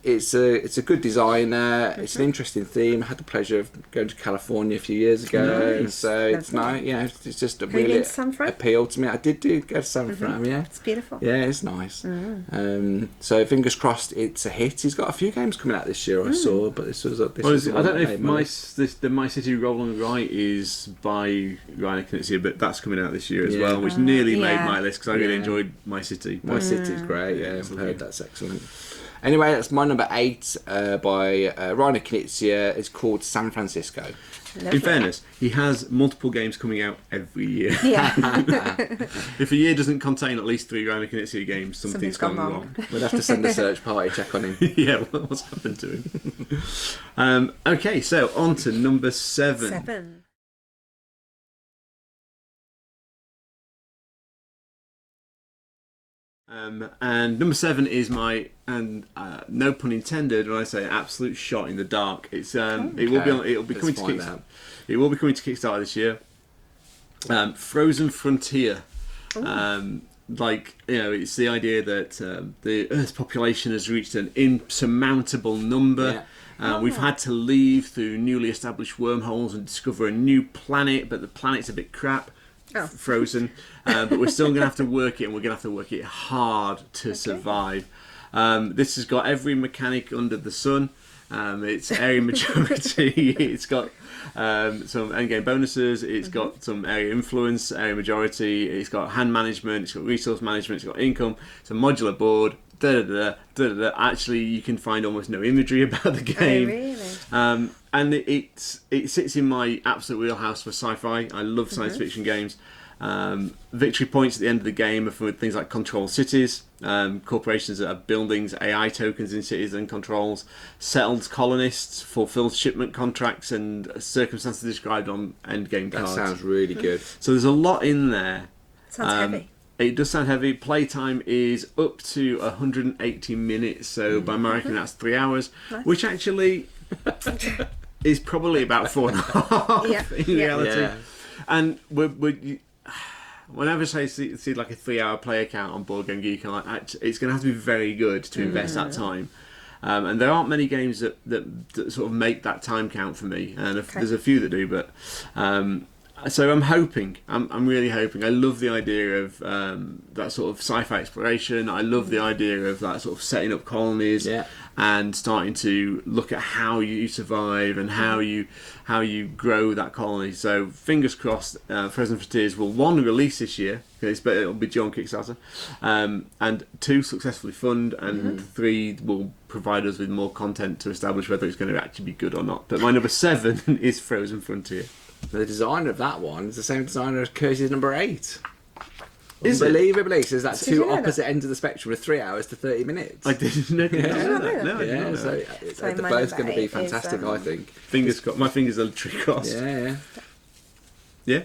it's a good design. It's an interesting theme. I had the pleasure of going to California a few years ago, so it's nice. Yeah, it's just a really appealed to me. I did go to San Fran. Yeah, it's beautiful. Yeah, it's nice. So fingers crossed, it's a hit. He's got a few games coming out this year. I saw, but this was. I don't know if the My City Roll on the Right is by Rainer Knizia, but that's coming out this year as well, which nearly made my list because I really enjoyed My City. My City's great. Yeah, I've heard that's excellent. Anyway, that's my number 8 by Rainer Knizia. It's called San Francisco. Lovely. In fairness, he has multiple games coming out every year. Yeah. If a year doesn't contain at least 3 Rainer Knizia games, something's gone wrong. We'll have to send a search party check on him. Yeah, what's happened to him? Okay, so on to number 7. And number 7 is my, and no pun intended when I say absolute shot in the dark. It's it will be coming to Kickstarter. It will be coming to Kickstarter this year. Frozen Frontier. It's the idea that the Earth's population has reached an insurmountable number. We've had to leave through newly established wormholes and discover a new planet, but the planet's a bit crap. Frozen, but we're still going to have to work it, and we're going to have to work it hard to survive. This has got every mechanic under the sun. It's area majority. It's got some endgame bonuses. It's got some area influence, area majority. It's got hand management. It's got resource management. It's got income. It's a modular board. Actually, you can find almost no imagery about the game. Oh, really? And it sits in my absolute wheelhouse for sci-fi. I love science fiction games. Victory points at the end of the game are for things like control cities, corporations that have buildings, AI tokens in cities and controls, settled colonists, fulfilled shipment contracts, and circumstances described on endgame cards. That sounds really good. So there's a lot in there. Sounds heavy. It does sound heavy. Playtime is up to 180 minutes, so by my reckoning that's 3 hours, which actually is probably about 4.5 in reality. Yeah. And whenever I see like a 3 hour player count on Board Game Geek, I'm like, it's going to have to be very good to invest that time. And there aren't many games that sort of make that time count for me, and there's a few that do, but so I'm hoping, I'm really hoping. I love the idea of that sort of sci-fi exploration. I love the idea of that sort of setting up colonies and starting to look at how you survive and how you grow that colony. So fingers crossed, Frozen Frontiers will 1 release this year, but it'll be due on Kickstarter, and 2 successfully fund, and 3 will provide us with more content to establish whether it's going to actually be good or not. But my number 7 is Frozen Frontier. The designer of that one is the same designer as Kirsty's number 8. Is it? Unbelievably, so there's Did you two know opposite that? ends of the spectrum with 3 hours to 30 minutes. I didn't know that. No, I didn't know So that. they're my both number going to be 8 is, fantastic, I think. Fingers crossed. My fingers are literally crossed. Yeah. Yeah?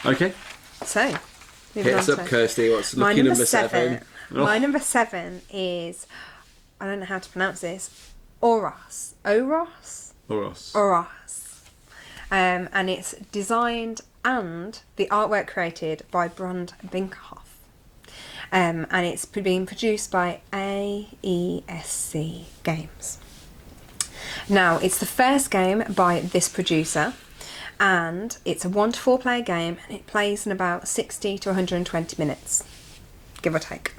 Okay. So, Hit us up, Kirsty. What's my lucky number number 7? My number 7 is, I don't know how to pronounce this, Oros. Oros? Oros. Oros. And it's designed and the artwork created by Brond Binkhoff. And it's being produced by AESC Games. Now, it's the first game by this producer, and it's a 1 to 4 player game, and it plays in about 60 to 120 minutes, give or take.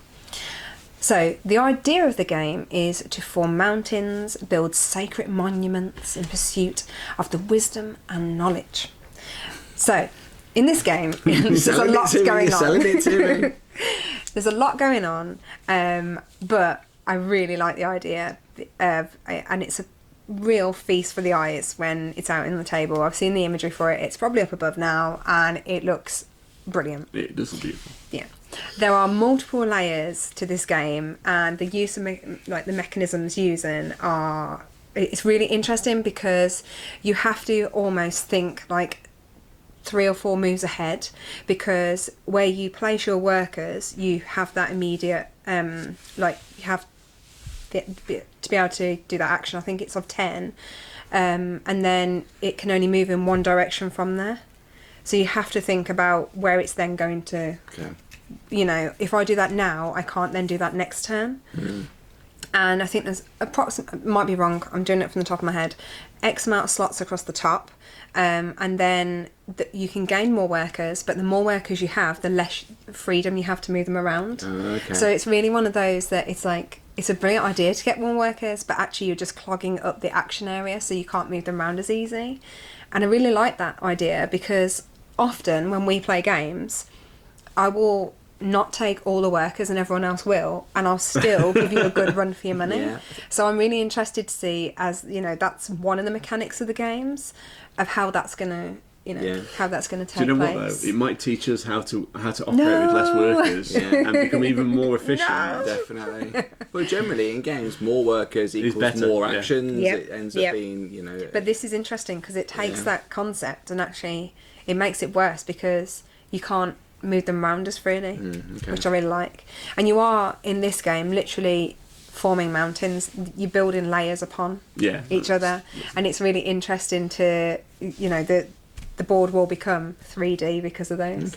So, the idea of the game is to form mountains, build sacred monuments in pursuit of the wisdom and knowledge. So, in this game, there's a lot going on. Selling it to me. There's a lot going on, but I really like the idea of, and it's a real feast for the eyes when it's out on the table. I've seen the imagery for it. It's probably up above now, and it looks brilliant. It does look beautiful. Yeah, there are multiple layers to this game, and the use of the mechanisms using are. It's really interesting because you have to almost think like 3 or 4 moves ahead, because where you place your workers, you have that immediate you have to be able to do that action. I think it's of 10, and then it can only move in one direction from there, so you have to think about where it's then going to if I do that now, I can't then do that next turn. And I think there's might be wrong, I'm doing it from the top of my head, X amount of slots across the top, and then you can gain more workers, but the more workers you have, the less freedom you have to move them around. So it's really one of those that it's like, it's a brilliant idea to get more workers, but actually you're just clogging up the action area, so you can't move them around as easy. And I really like that idea, because often when we play games, I will not take all the workers and everyone else will, and I'll still give you a good run for your money. So I'm really interested to see, as that's one of the mechanics of the games, of how that's gonna how that's gonna take Do you know place. what though? It might teach us how to operate with less workers and become even more efficient. Definitely. But generally in games, more workers equals better, more yeah. actions. Yep. It ends up being But this is interesting because it takes that concept and actually it makes it worse, because you can't move them around as freely, which I really like. And you are in this game literally forming mountains. You're building layers upon each other, and it's really interesting to the board will become 3D because of those.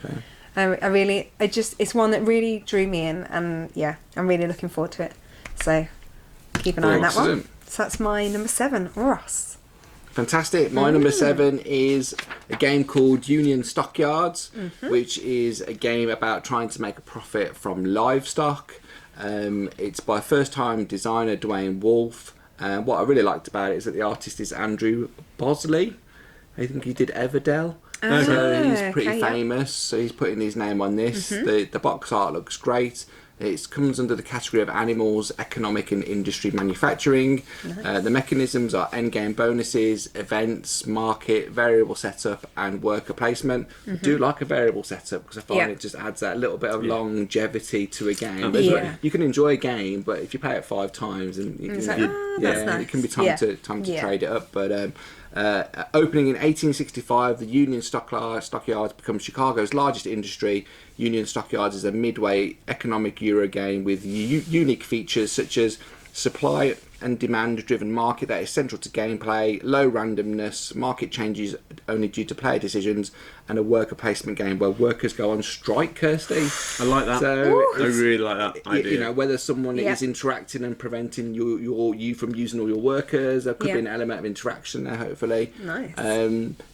It's one that really drew me in, and I'm really looking forward to it. So keep an eye on that one. So that's my number 7, Oros. Fantastic. My number 7 is a game called Union Stockyards, which is a game about trying to make a profit from livestock. It's by first-time designer Dwayne Wolfe. What I really liked about it is that the artist is Andrew Bosley. I think he did Everdell. So he's pretty famous. So he's putting his name on this. The box art looks great. It comes under the category of animals, economic and industry manufacturing. The mechanisms are endgame bonuses, events, market, variable setup and worker placement. I do like a variable setup because I find it just adds that little bit of longevity to a game. You can enjoy a game, but if you play it 5 times, and it can be time to trade it up. But opening in 1865, the Union Stockyards becomes Chicago's largest industry. Union Stockyards is a midway economic Euro game with unique features such as supply and demand driven market that is central to gameplay, low randomness, market changes only due to player decisions, and a worker placement game where workers go on strike, Kirsty. I like that. So I really like that idea. You know, whether someone is interacting and preventing you from using all your workers, there could be an element of interaction there, hopefully. Nice.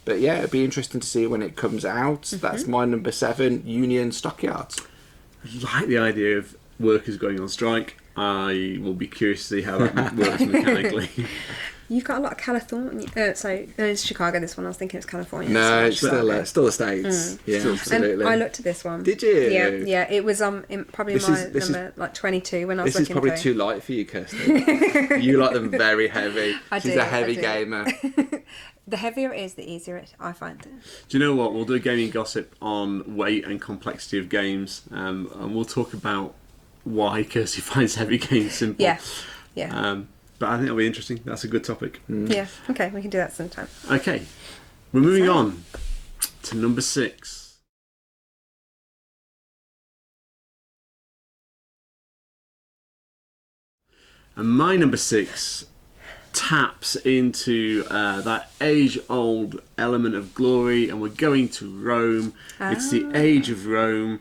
But yeah, it'd be interesting to see when it comes out. That's my number 7, Union Stockyards. I like the idea of workers going on strike. I will be curious to see how that works mechanically. You've got a lot of California. Sorry, no, it's Chicago. This one, I was thinking it was California. No, it's still the States. Yeah, absolutely. And I looked at this one. Did you? Yeah. It was probably number like 22 when I was looking. This is probably too light for you, Kirsty. You like them very heavy. She's a heavy gamer. The heavier it is, the easier I find it. Do you know what? We'll do a gaming gossip on weight and complexity of games, and we'll talk about why Kirsty finds heavy games simple. Yeah. But I think that'll be interesting. That's a good topic. Yeah. Okay, we can do that sometime. Okay, we're moving on to number 6. And my number 6 taps into that age-old element of glory, and we're going to Rome. It's the Age of Rome.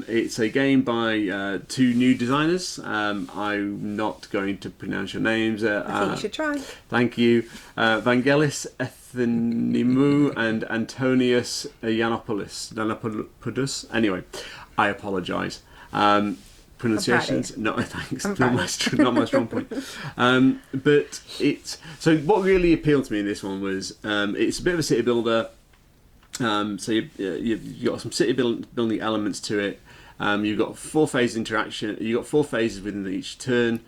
It's a game by 2 new designers. I'm not going to pronounce your names. I think you should try. Thank you. Vangelis Ethenimou and Antonius Yiannopoulos. Anyway, I apologise. Pronunciations, no thanks, not my strong point. But it's so. What really appealed to me in this one was it's a bit of a city builder. So you've got some city building elements to it. You've got 4 phase interaction. You've got 4 phases within each turn.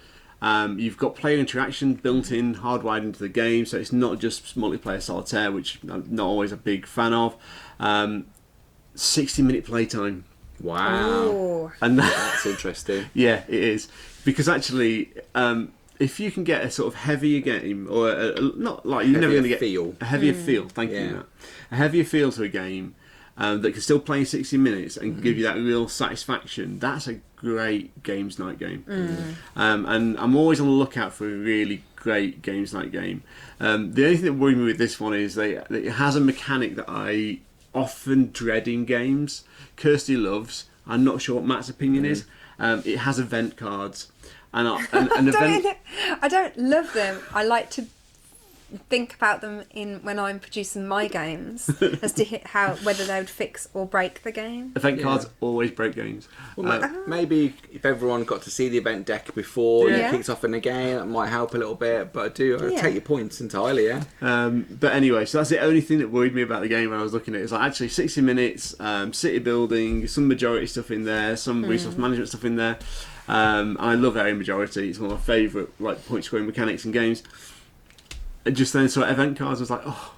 You've got player interaction built in, hardwired into the game. So it's not just multiplayer solitaire, which I'm not always a big fan of. 60-minute playtime. Wow. Ooh. And that's interesting. Yeah, it is. Because actually, if you can get a sort of heavier game, or not like you're never going to get a heavier feel. Thank you, Matt. A heavier feel to a game that can still play in 60 minutes and give you that real satisfaction. That's a great games night game. And I'm always on the lookout for a really great games night game. The only thing that worried me with this one is that it has a mechanic that I often dread in games. Kirsty loves. I'm not sure what Matt's opinion is. It has event cards, and I don't love them. I like to think about them when I'm producing my games as to whether they would fix or break the game. Event cards always break games. Well, maybe if everyone got to see the event deck before you kicked off in the game, that might help a little bit. But I take your points entirely. Yeah. But anyway, so that's the only thing that worried me about the game when I was looking at it. It's like actually 60 minutes, city building, some majority stuff in there, some resource management stuff in there. I love area majority. It's one of my favourite point scoring mechanics in games. Just then, so event cards, I was like, oh,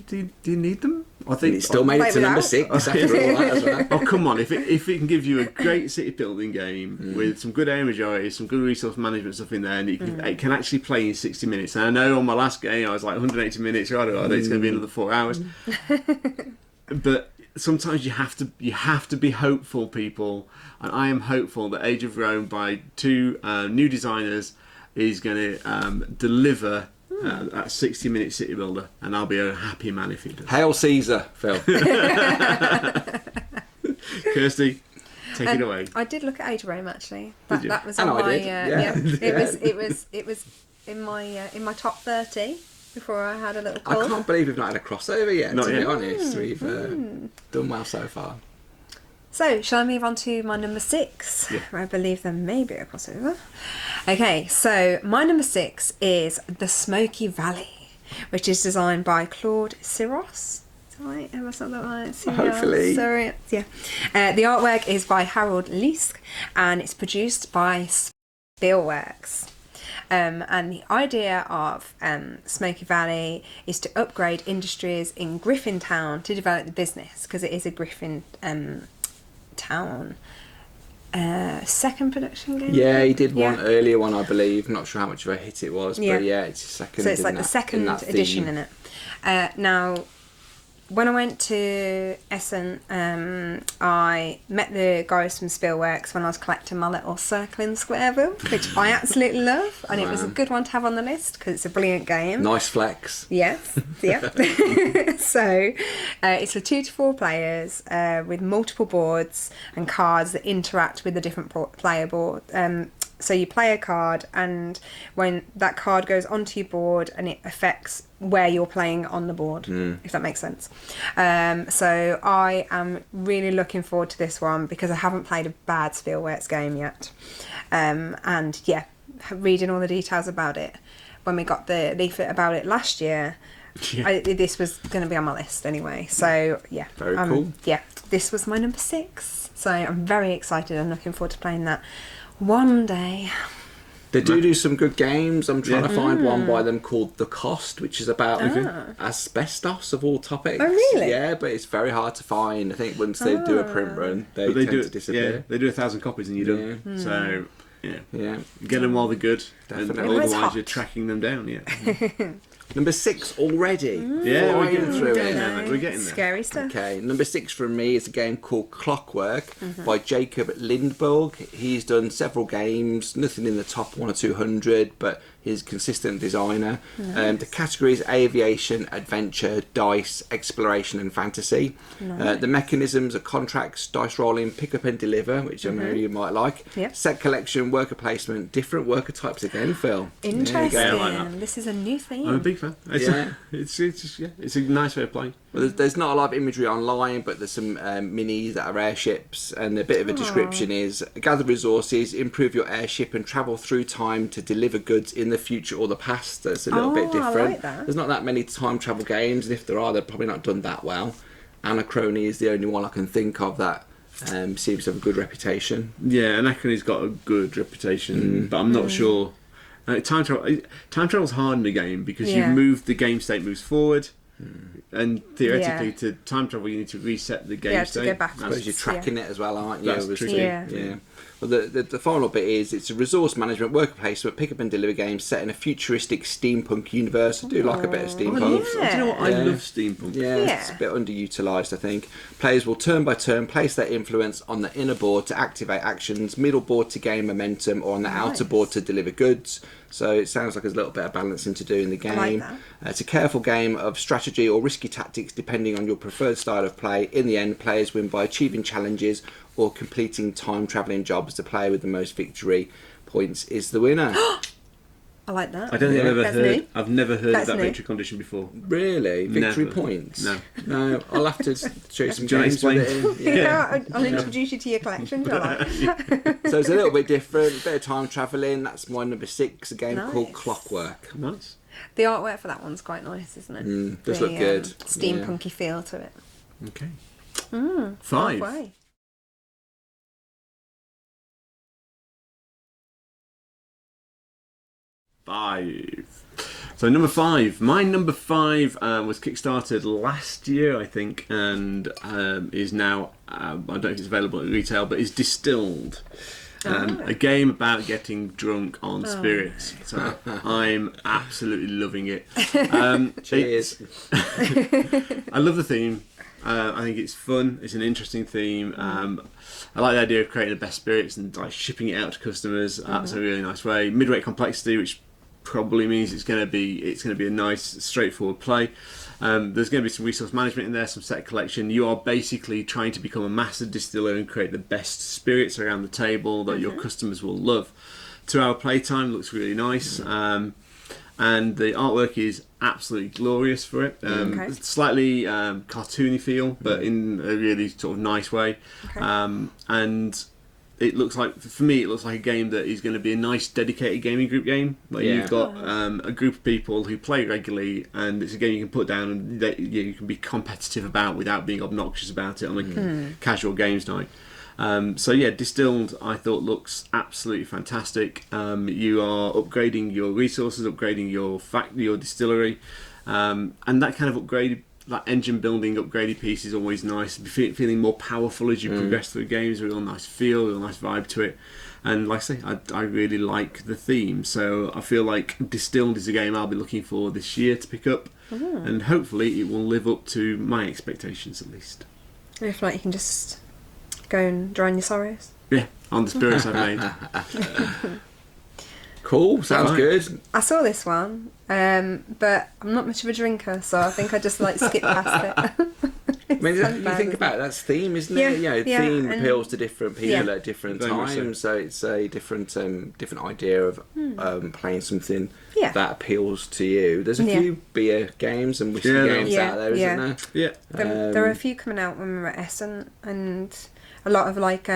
do you need them? I think it still made it to number 6 after all that as well. Oh, come on. If it can give you a great city building game with some good area majority, some good resource management stuff in there, and it can actually play in 60 minutes. And I know on my last game I was like 180 minutes, right? It's going to be another 4 hours. But sometimes you have to be hopeful, people. And I am hopeful that Age of Rome by 2 new designers is going to deliver that 60-minute city builder, and I'll be a happy man if he does. Hail Caesar, Phil. Kirsty, take it away. I did look at Age of Rome actually. Did you? That was on my It was in my top 30 before I had a little call. I can't believe we've not had a crossover yet. Not to yet. be honest, we've done well so far. So, shall I move on to my number 6? Yeah. I believe there may be a crossover. Okay, so my number 6 is The Smoky Valley, which is designed by Claude Siros. Is that right? Have I said that right? Hopefully. Sorry. Yeah. The artwork is by Harold Leask, and it's produced by Spielworks. And the idea of Smoky Valley is to upgrade industries in Griffintown to develop the business, because it is a Griffin town. Second production game. Yeah, he did one earlier one, I believe. Not sure how much of a hit it was, but it's his second. So it's like the second edition in it. Now, when I went to Essen, I met the guys from Spielworks when I was collecting my little circling square wheel, which I absolutely love, and it was a good one to have on the list because it's a brilliant game. Nice flex. Yes, yep. So it's for 2 to 4 players with multiple boards and cards that interact with the different player board. So you play a card, and when that card goes onto your board, and it affects where you're playing on the board, if that makes sense. So I am really looking forward to this one because I haven't played a bad Spielworks game yet. And yeah, reading all the details about it, when we got the leaflet about it last year, this was going to be on my list anyway. So yeah, very cool. Yeah, this was my number 6. So I'm very excited and looking forward to playing that one day. They do some good games. I'm trying to find one by them called The Cost, which is about asbestos of all topics. Oh, really? Yeah, but it's very hard to find. I think once they do a print run, they tend to disappear. Yeah, they do 1,000 copies and you're done. So, yeah. Get them while they're good. Definitely. And otherwise you're tracking them down, Number 6 already. Yeah, we're Flying through it. We're getting there. Scary stuff. Okay, number 6 from me is a game called Clockwork by Jacob Lindberg. He's done several games, nothing in the top 1 or 200, but he's a consistent designer. Nice. The categories: aviation, adventure, dice, exploration and fantasy. Nice. The mechanisms are contracts, dice rolling, pick up and deliver, which I know you might like. Yep. Set collection, worker placement, different worker types again, Phil. Interesting. Yeah, I like that. This is a new theme. I'm a big fan. It's a nice way of playing. Well, there's not a lot of imagery online, but there's some minis that are airships, and a bit of a description is: gather resources, improve your airship, and travel through time to deliver goods in the future or the past. That's a little bit different. I like that. There's not that many time travel games, and if there are, they're probably not done that well. Anachrony is the only one I can think of that seems to have a good reputation. Yeah, Anachrony's got a good reputation, but I'm not sure. Time travel's hard in the game because the game state moves forward, and theoretically to time travel you need to reset the game state. To go backwards. I suppose you're tracking it as well, aren't you? That's tricky. Yeah. Well, the final bit is it's a resource management, worker placement, pick up and deliver game set in a futuristic steampunk universe. I do like a bit of steampunk. Do you know what? I love steampunk. Yeah, it's a bit underutilised, I think. Players will turn by turn place their influence on the inner board to activate actions, middle board to gain momentum, or on the outer board to deliver goods. So it sounds like there's a little bit of balancing to do in the game. I like that. It's a careful game of strategy or risky tactics depending on your preferred style of play. In the end, players win by achieving challenges or completing time-travelling jobs. The player with the most victory points is the winner. I like that. I don't think That's I've never heard That's that new. victory condition before. Really? Victory Never. points? No. I'll have to show you some Do you wanna games with explain? it in. Yeah, I'll introduce you to your collection, shall I? So it's a little bit different, a bit of time travelling. That's my number 6, a game called Nice. Clockwork. Nice. The artwork for that one's quite nice, isn't it? Does look good. Steampunky feel to it. Okay. 5. Halfway. So number 5. My number 5 was kickstarted last year, I think, and is now I don't know if it's available at retail, but is Distilled. A game about getting drunk on spirits. So I'm absolutely loving it. Cheers. I love the theme. I think it's fun. It's an interesting theme. I like the idea of creating the best spirits and like shipping it out to customers. That's a really nice way. Midweight complexity, which probably means it's going to be a nice, straightforward play. There's going to be some resource management in there, some set collection. You are basically trying to become a master distiller and create the best spirits around the table that your customers will love. 2-hour playtime looks really nice. And the artwork is absolutely glorious for it. Slightly cartoony feel, but in a really sort of nice way. And it looks like, for me, it looks like a game that is going to be a nice dedicated gaming group game. Like you've got a group of people who play regularly, and it's a game you can put down and that you can be competitive about without being obnoxious about it on a casual games night. So yeah, Distilled I thought looks absolutely fantastic. You are upgrading your resources, upgrading your distillery, and that kind of upgraded, that engine building upgraded piece is always nice. Feeling more powerful as you progress through games. A real nice feel, a real nice vibe to it. And like I say, I really like the theme. So I feel like Distilled is a game I'll be looking for this year to pick up. and hopefully it will live up to my expectations at least. If not, you can just go and drown your sorrows. Yeah, on the spirits I've made. Cool, sounds Right. good. I saw this one, but I'm not much of a drinker, so I think I just like skip past it. I mean, you think about it, that's theme, isn't it? Yeah, You know, yeah, theme and- appeals to different people Yeah. at different Very much so. times, so it's a different idea of playing something Yeah. that appeals to you. There's a Yeah. few beer games and whiskey Yeah, there games are. out there, Yeah. isn't there? Yeah. There were a few coming out when we were at Essen, and a lot of like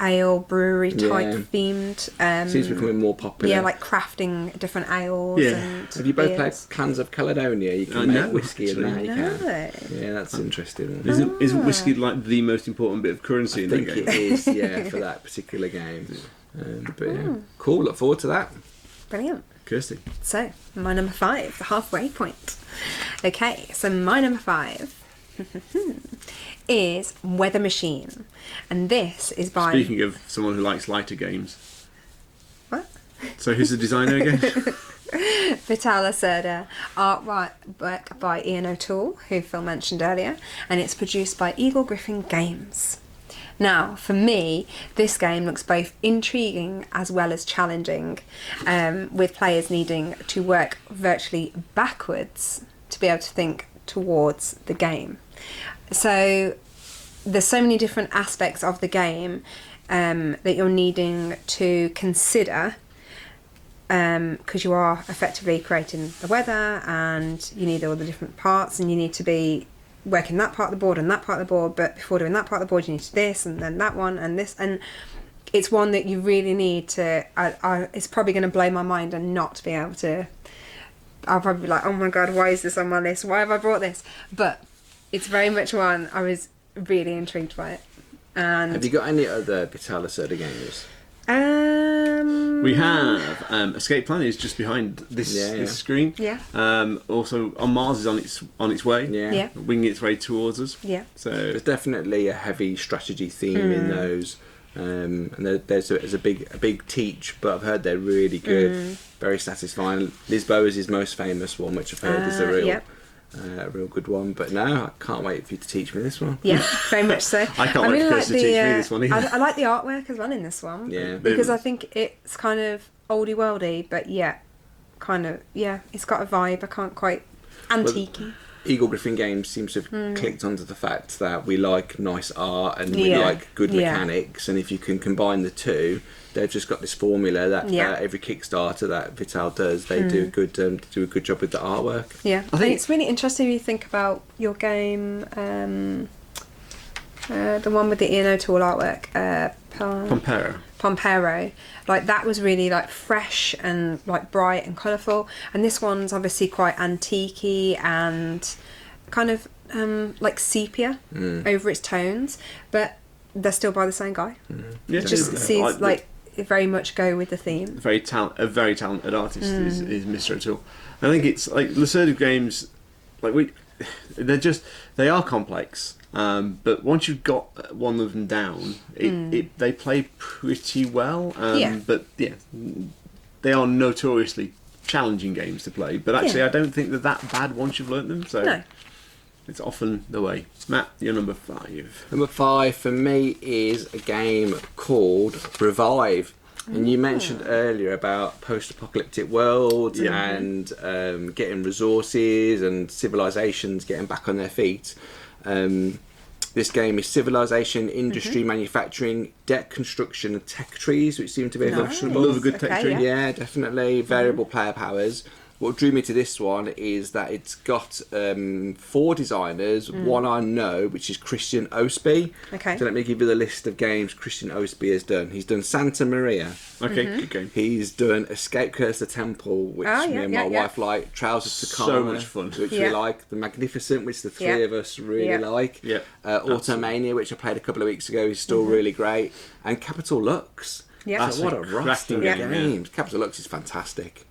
ale brewery type Yeah. themed. Seems to be becoming more popular. Yeah, like crafting different ales. Yeah. And Have you both played beers. Cans of Caledonia? You can make No, whiskey in that. actually. You No. can. Yeah, that's interesting. Isn't whiskey like the most important bit of currency I in think that game? it is, yeah, for that particular game. But yeah, cool. Look forward to that. Brilliant. Kirsty. So, my number 5, the halfway point. Okay, so my number 5 is Weather Machine. And this is by... Speaking of someone who likes lighter games. What? So who's the designer again? Vital Lacerda, artwork by Ian O'Toole, who Phil mentioned earlier, and it's produced by Eagle Griffin Games. Now, for me, this game looks both intriguing as well as challenging, with players needing to work virtually backwards to be able to think towards the game. So there's so many different aspects of the game that you're needing to consider, because you are effectively creating the weather and you need all the different parts, and you need to be working that part of the board and that part of the board, but before doing that part of the board you need to this and then that one and this, and it's one that you really need to it's probably going to blow my mind and not be able to. I'll probably be like, oh my god, why is this on my list, why have I brought this? But it's very much one I was really intrigued by it. And Have you got any other Vital Lacerda games? We have Escape Plan is just behind this this screen. Yeah. Also, On Mars is on its way. Yeah. Winging its way towards us. Yeah. So There's definitely a heavy strategy theme in those, and there's a big teach, but I've heard they're really good, very satisfying. Lisboa is his most famous one, which I've heard is a real good one. But no, I can't wait for you to teach me this one. Yeah, very much so. I can't wait for Kirsty to teach me this one either. I like the artwork as well in this one. Yeah. Because I think it's kind of oldie worldy, but it's got a vibe. I can't quite antique-y. Eagle Griffin Games seems to have clicked onto the fact that we like nice art and we Yeah. like good Yeah. mechanics, and if you can combine the two, they've just got this formula that every Kickstarter that Vital does, they do a good job with the artwork. Yeah, I I think- think it's really interesting if you think about your game, the one with the Ian O'Toole artwork, Pompero. Pompero. Like that was really like fresh and like bright and colourful, and this one's obviously quite antique-y and kind of like sepia over its tones, but they're still by the same guy. Yeah, It just seems like it very much go with the theme. a very talented artist is Mr. O'Toole. I think it's like Lacerda games, like they are complex, but once you've got one of them down, they play pretty well. But yeah, they are notoriously challenging games to play. But actually, I don't think they're that bad once you've learnt them. So No. it's often the way. Matt, you're number 5. Number 5 for me is a game called Revive. And you mentioned earlier about post-apocalyptic worlds and getting resources and civilizations getting back on their feet. This game is civilization, industry, manufacturing, deck construction, and tech trees, which seem to be functional. Love a good tech tree. Yeah, definitely. Variable player powers. What drew me to this one is that it's got 4 designers. One I know, which is Christian Osby. Okay. So let me give you the list of games Christian Osby has done. He's done Santa Maria. Okay, good game. He's done Escape Curse the Temple, which me and my wife like. Trousers to So Karma, much fun. which we like. The Magnificent, which the 3 of us really like. Yeah, Automania, which I played a couple of weeks ago, is still really great. And Capital Lux. Yeah. So what a That's a roster of cracking game, games. Capital Lux is fantastic.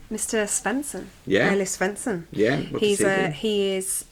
Mr. Svensson. Yeah. Ellis Svensson. Yeah, love to see him. He is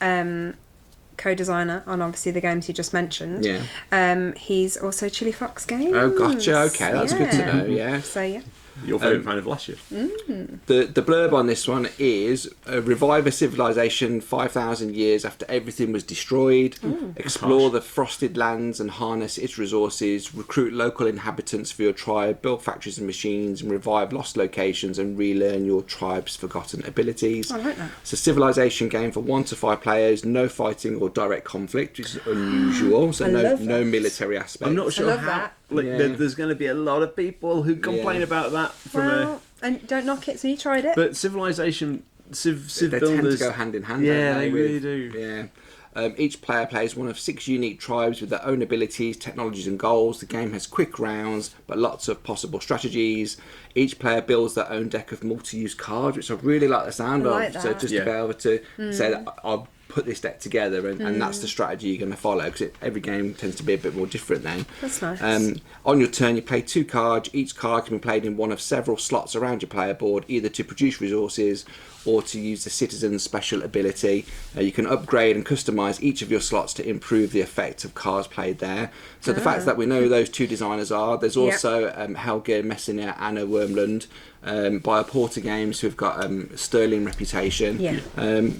co-designer on obviously the games you just mentioned. Yeah. He's also Chili Fox Games. Oh, gotcha. Okay, that's good to know. Yeah. So yeah. your favourite fan of last year. The blurb on this one is revive a civilization 5,000 years after everything was destroyed, explore the frosted lands and harness its resources, recruit local inhabitants for your tribe, build factories and machines, and revive lost locations and relearn your tribe's forgotten abilities. I like that. It's a civilization game for 1 to 5 players, no fighting or direct conflict, which is unusual, so no military aspect. I'm not sure love how. that. Like, Yeah. there's going to be a lot of people who complain about that from Well, and don't knock it. So you tried it. But civilization, civ They builders, tend to go hand in hand. Yeah, don't they with- really do. Yeah. Each player plays one of 6 unique tribes with their own abilities, technologies and goals. The game has quick rounds, but lots of possible strategies. Each player builds their own deck of multi-use cards, which I really like the sound I like of. So that. just to be able to say that I'll put this deck together and that's the strategy you're going to follow, because every game tends to be a bit more different then. That's nice. On your turn, you play 2 cards. Each card can be played in one of several slots around your player board, either to produce resources or to use the citizen's special ability. You can upgrade and customise each of your slots to improve the effect of cards played there. So the fact that we know who those 2 designers are, there's also Helge Messiner, Anna Wormlund, Bioporter Games, who've got sterling reputation. Yeah.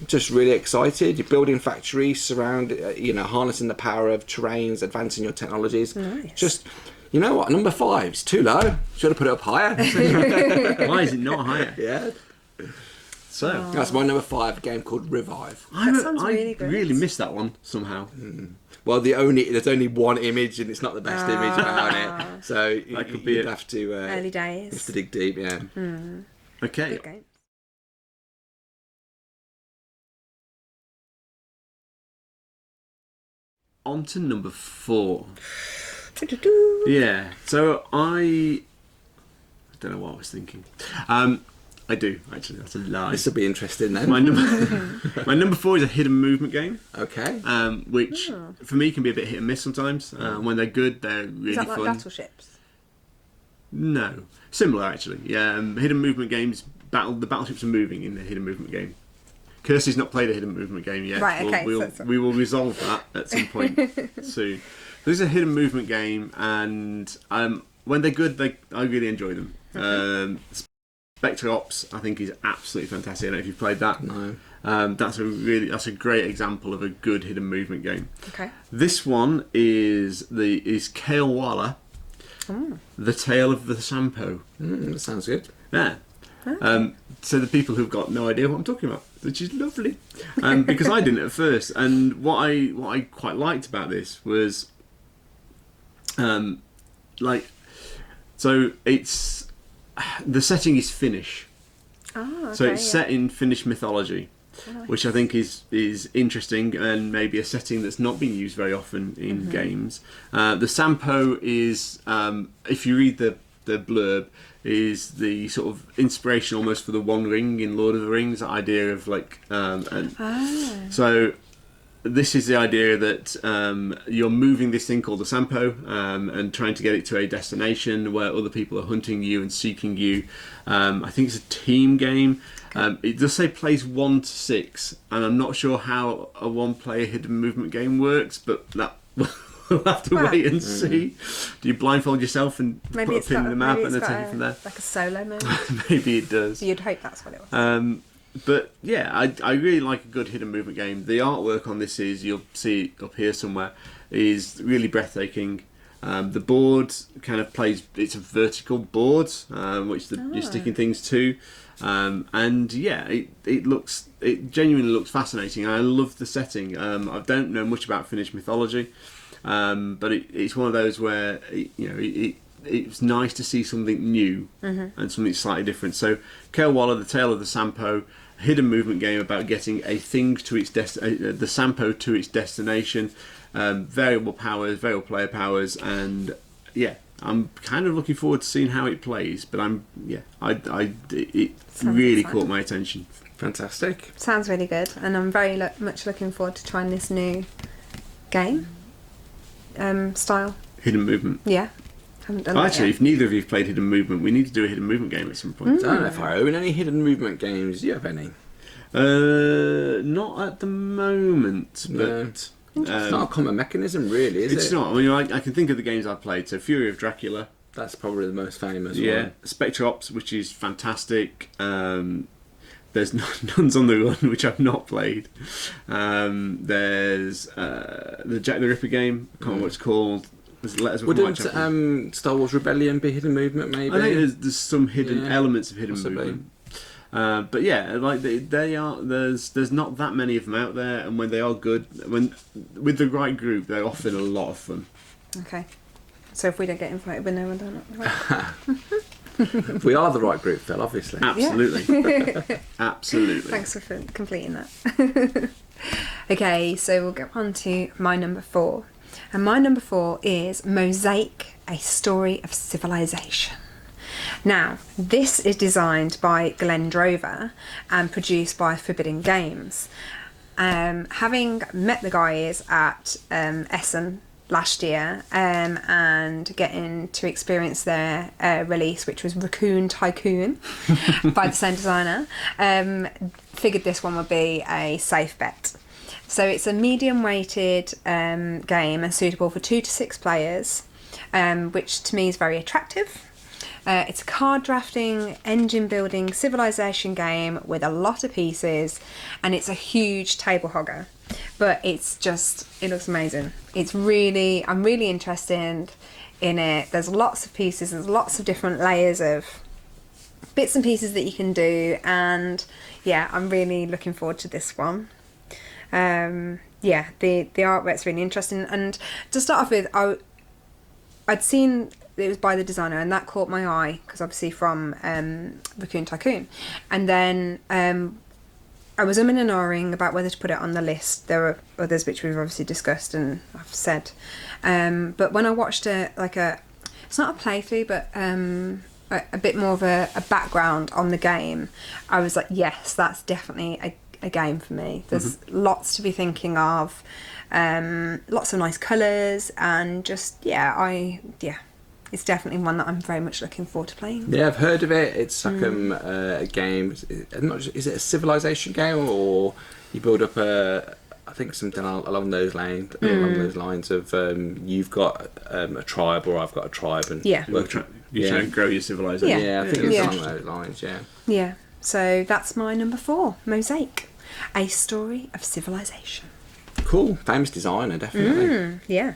Just really excited. You're building factories, harnessing the power of terrains, advancing your technologies. Nice. Just, you know what, number 5 is too low. Should have put it up higher. Why is it not higher? Yeah. So That's my number 5, a game called Revive. I sounds really good. really missed that one somehow. Well, there's only one image, and it's not the best image about it. So That could be you'd it. have to Early have days. to dig deep. Yeah. Okay, Good game. on to number 4. Doo-doo-doo. Yeah, so I don't know what I was thinking. I do, actually, that's a lie. This will be interesting then. My number 4 is a hidden movement game, Okay. which for me can be a bit hit and miss sometimes. When they're good, they're really Is that like fun. battleships? No, similar actually. Yeah, hidden movement games. The battleships are moving in the hidden movement game. Kirsty's not played a hidden movement game yet. Right, okay, We will resolve that at some point soon. This is a hidden movement game, and when they're good, I really enjoy them. Spectre Ops, I think, is absolutely fantastic. I don't know if you've played that. No. That's a great example of a good hidden movement game. Okay. This one is Kale Walla, The Tale of the Sampo. That sounds good. Yeah. So the people who've got no idea what I'm talking about, which is lovely, because I didn't at first. And what I quite liked about this was, so it's the setting is Finnish, so it's set in Finnish mythology, which I think is interesting and maybe a setting that's not been used very often in games. The Sampo is, if you read the blurb, is the sort of inspiration almost for the One Ring in Lord of the Rings, that idea of like so this is the idea that you're moving this thing called the Sampo and trying to get it to a destination where other people are hunting you and seeking you. I think it's a team game. It does say plays 1 to 6, and I'm not sure how a 1-player hidden movement game works, but that we'll have to wait and see. Do you blindfold yourself and put a pin in the map and then take it from there? Like a solo mode. Maybe it does. You'd hope that's what it was. But yeah, I really like a good hidden movement game. The artwork on this you'll see it up here somewhere, is really breathtaking. The board kind of plays, it's a vertical board, which you're sticking things to. And yeah, it genuinely looks fascinating. I love the setting. I don't know much about Finnish mythology, but it's one of those where it's nice to see something new and something slightly different. So, Kale Walla, The Tale of the Sampo, hidden movement game about getting a thing to its the Sampo to its destination, variable powers, variable player powers, and yeah, I'm kind of looking forward to seeing how it plays. But it really caught my attention. Fantastic. Sounds really good, and I'm very much looking forward to trying this new game style. Hidden movement. Yeah. Haven't done that Actually, yet. if neither of you've played hidden movement, we need to do a hidden movement game at some point. I don't know if I own any hidden movement games. Do you have any? Not at the moment, but It's not a common mechanism, really, is it? it's not. I mean, I can think of the games I've played. So, Fury of Dracula, That's probably the most famous Yeah, one. Spectre Ops, which is fantastic. There's Nuns on the Run, which I've not played. There's the Jack the Ripper game. I can't remember what it's called. Wouldn't Star Wars Rebellion be hidden movement? Maybe I think there's some hidden elements of hidden possibly. movement. But yeah, like they are. There's not that many of them out there, and when they are good, with the right group, they're often a lot of fun. Okay. So if we don't get invited, we're no one done it. We are the right group, Phil, obviously. Absolutely. Absolutely. Thanks for completing that. Okay, so we'll go on to my number 4. And my number 4 is Mosaic, A Story of Civilization. Now, this is designed by Glenn Drover and produced by Forbidden Games. Having met the guys at Essen last year and getting to experience their release, which was Raccoon Tycoon by the same designer, figured this one would be a safe bet. So it's a medium weighted game and suitable for 2 to 6 players, which to me is very attractive. It's a card drafting, engine building, civilization game with a lot of pieces, and it's a huge table hogger. But it looks amazing. I'm really interested in it. There's lots of pieces, there's lots of different layers of bits and pieces that you can do, and yeah, I'm really looking forward to this one. The artwork's really interesting, and to start off with, I'd seen it was by the designer, and that caught my eye because obviously from Raccoon Tycoon, and then I was umming and ahhing about whether to put it on the list. There were others which we've obviously discussed and I've said, but when I watched it's not a playthrough, but a bit more of a background on the game, I was like, yes, that's definitely a game for me. There's lots to be thinking of, lots of nice colours, and just it's definitely one that I'm very much looking forward to playing. Yeah, I've heard of it. It's like a game. Is it a civilization game, or you build up I think something along those lines. Along those lines of you've got a tribe, or I've got a tribe, and you're trying to grow your civilization. Yeah, I think it's along those lines. Yeah. Yeah. So that's my number 4, Mosaic, A Story of Civilization. Cool, famous designer, definitely. Yeah.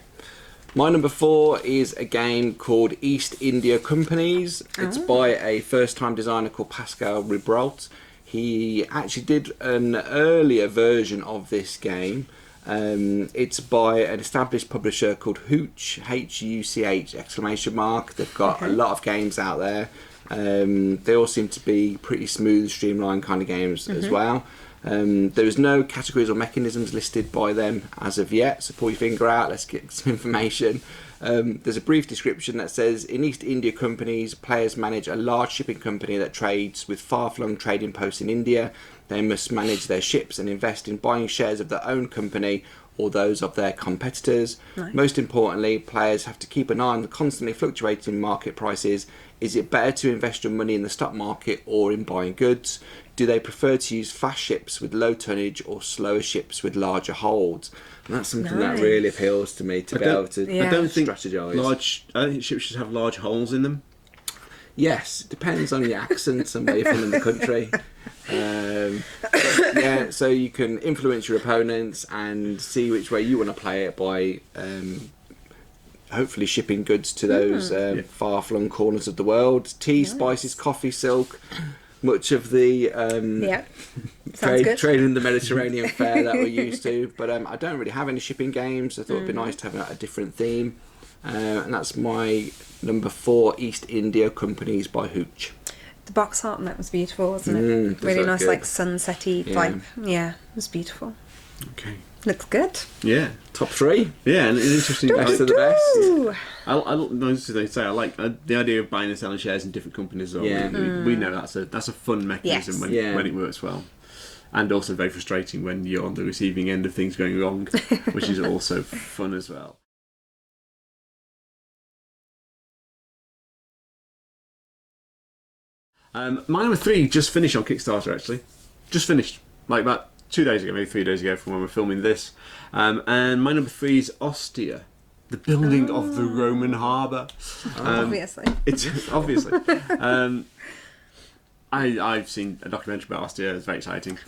My number 4 is a game called East India Companies. It's by a first-time designer called Pascal Ribrault. He actually did an earlier version of this game. It's by an established publisher called Hooch, H-U-C-H exclamation mark. They've got a lot of games out there. They all seem to be pretty smooth, streamlined kind of games as well. There is no categories or mechanisms listed by them as of yet, so pull your finger out, let's get some information. There's a brief description that says, in East India Companies, players manage a large shipping company that trades with far-flung trading posts in India. They must manage their ships and invest in buying shares of their own company or those of their competitors. Right. Most importantly, players have to keep an eye on the constantly fluctuating market prices. Is it better to invest your money in the stock market or in buying goods? Do they prefer to use fast ships with low tonnage or slower ships with larger holds? And that's something that really appeals to me, to be able to strategise. I don't think ships should have large holes in them. Yes, it depends on your accent and where you're from in the country. So you can influence your opponents and see which way you want to play it by hopefully shipping goods to those far-flung corners of the world. Tea, spices, coffee, silk, much of the trade in the Mediterranean fare that we're used to. But I don't really have any shipping games. I thought it'd be nice to have a different theme. And that's my number 4, East India Companies by Hooch. The box art on that was beautiful, wasn't it? Really nice, like sunsetty type. Yeah, it was beautiful. Okay. Looks good. Yeah. Top 3. Yeah, and it's interesting. Best of the best. I like the idea of buying and selling shares in different companies. Yeah. We know that's a fun mechanism when it works well. And also very frustrating when you're on the receiving end of things going wrong, which is also fun as well. My number 3 just finished on Kickstarter, actually. Just finished. Like about 2 days ago, maybe 3 days ago from when we're filming this. And my number 3 is Ostia. the building of the Roman harbour. Obviously. It's obviously. I've seen a documentary about Ostia. It's very exciting.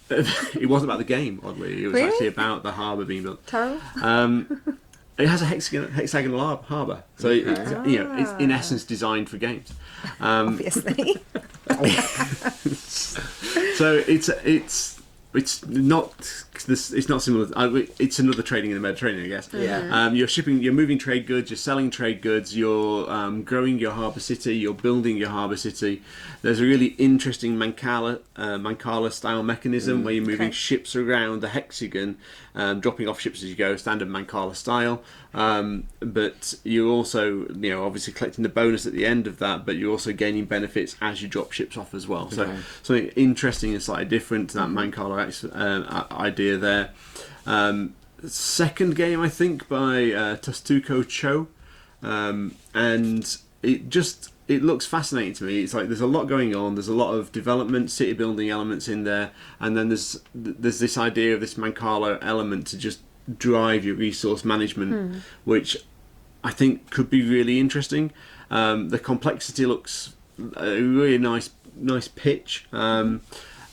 It wasn't about the game, oddly. It was Really? actually about the harbour being built. Terrible. It has a hexagonal harbour, so it's in essence designed for games. Obviously. So it's not similar. It's another trading in the Mediterranean, I guess. Yeah. You're moving trade goods, you're selling trade goods, you're growing your harbour city, you're building your harbour city. There's a really interesting Mancala style mechanism where you're moving ships around the hexagon, dropping off ships as you go, standard Mancala style. But you're also, obviously collecting the bonus at the end of that, but you're also gaining benefits as you drop ships off as well. So something interesting and slightly different to that Mancala idea there. Second game, I think, by Tostuko Cho, and it looks fascinating to me. It's like there's a lot going on. There's a lot of development, city building elements in there, and then there's this idea of this Mancala element to just drive your resource management, which I think could be really interesting. The complexity looks a really nice pitch.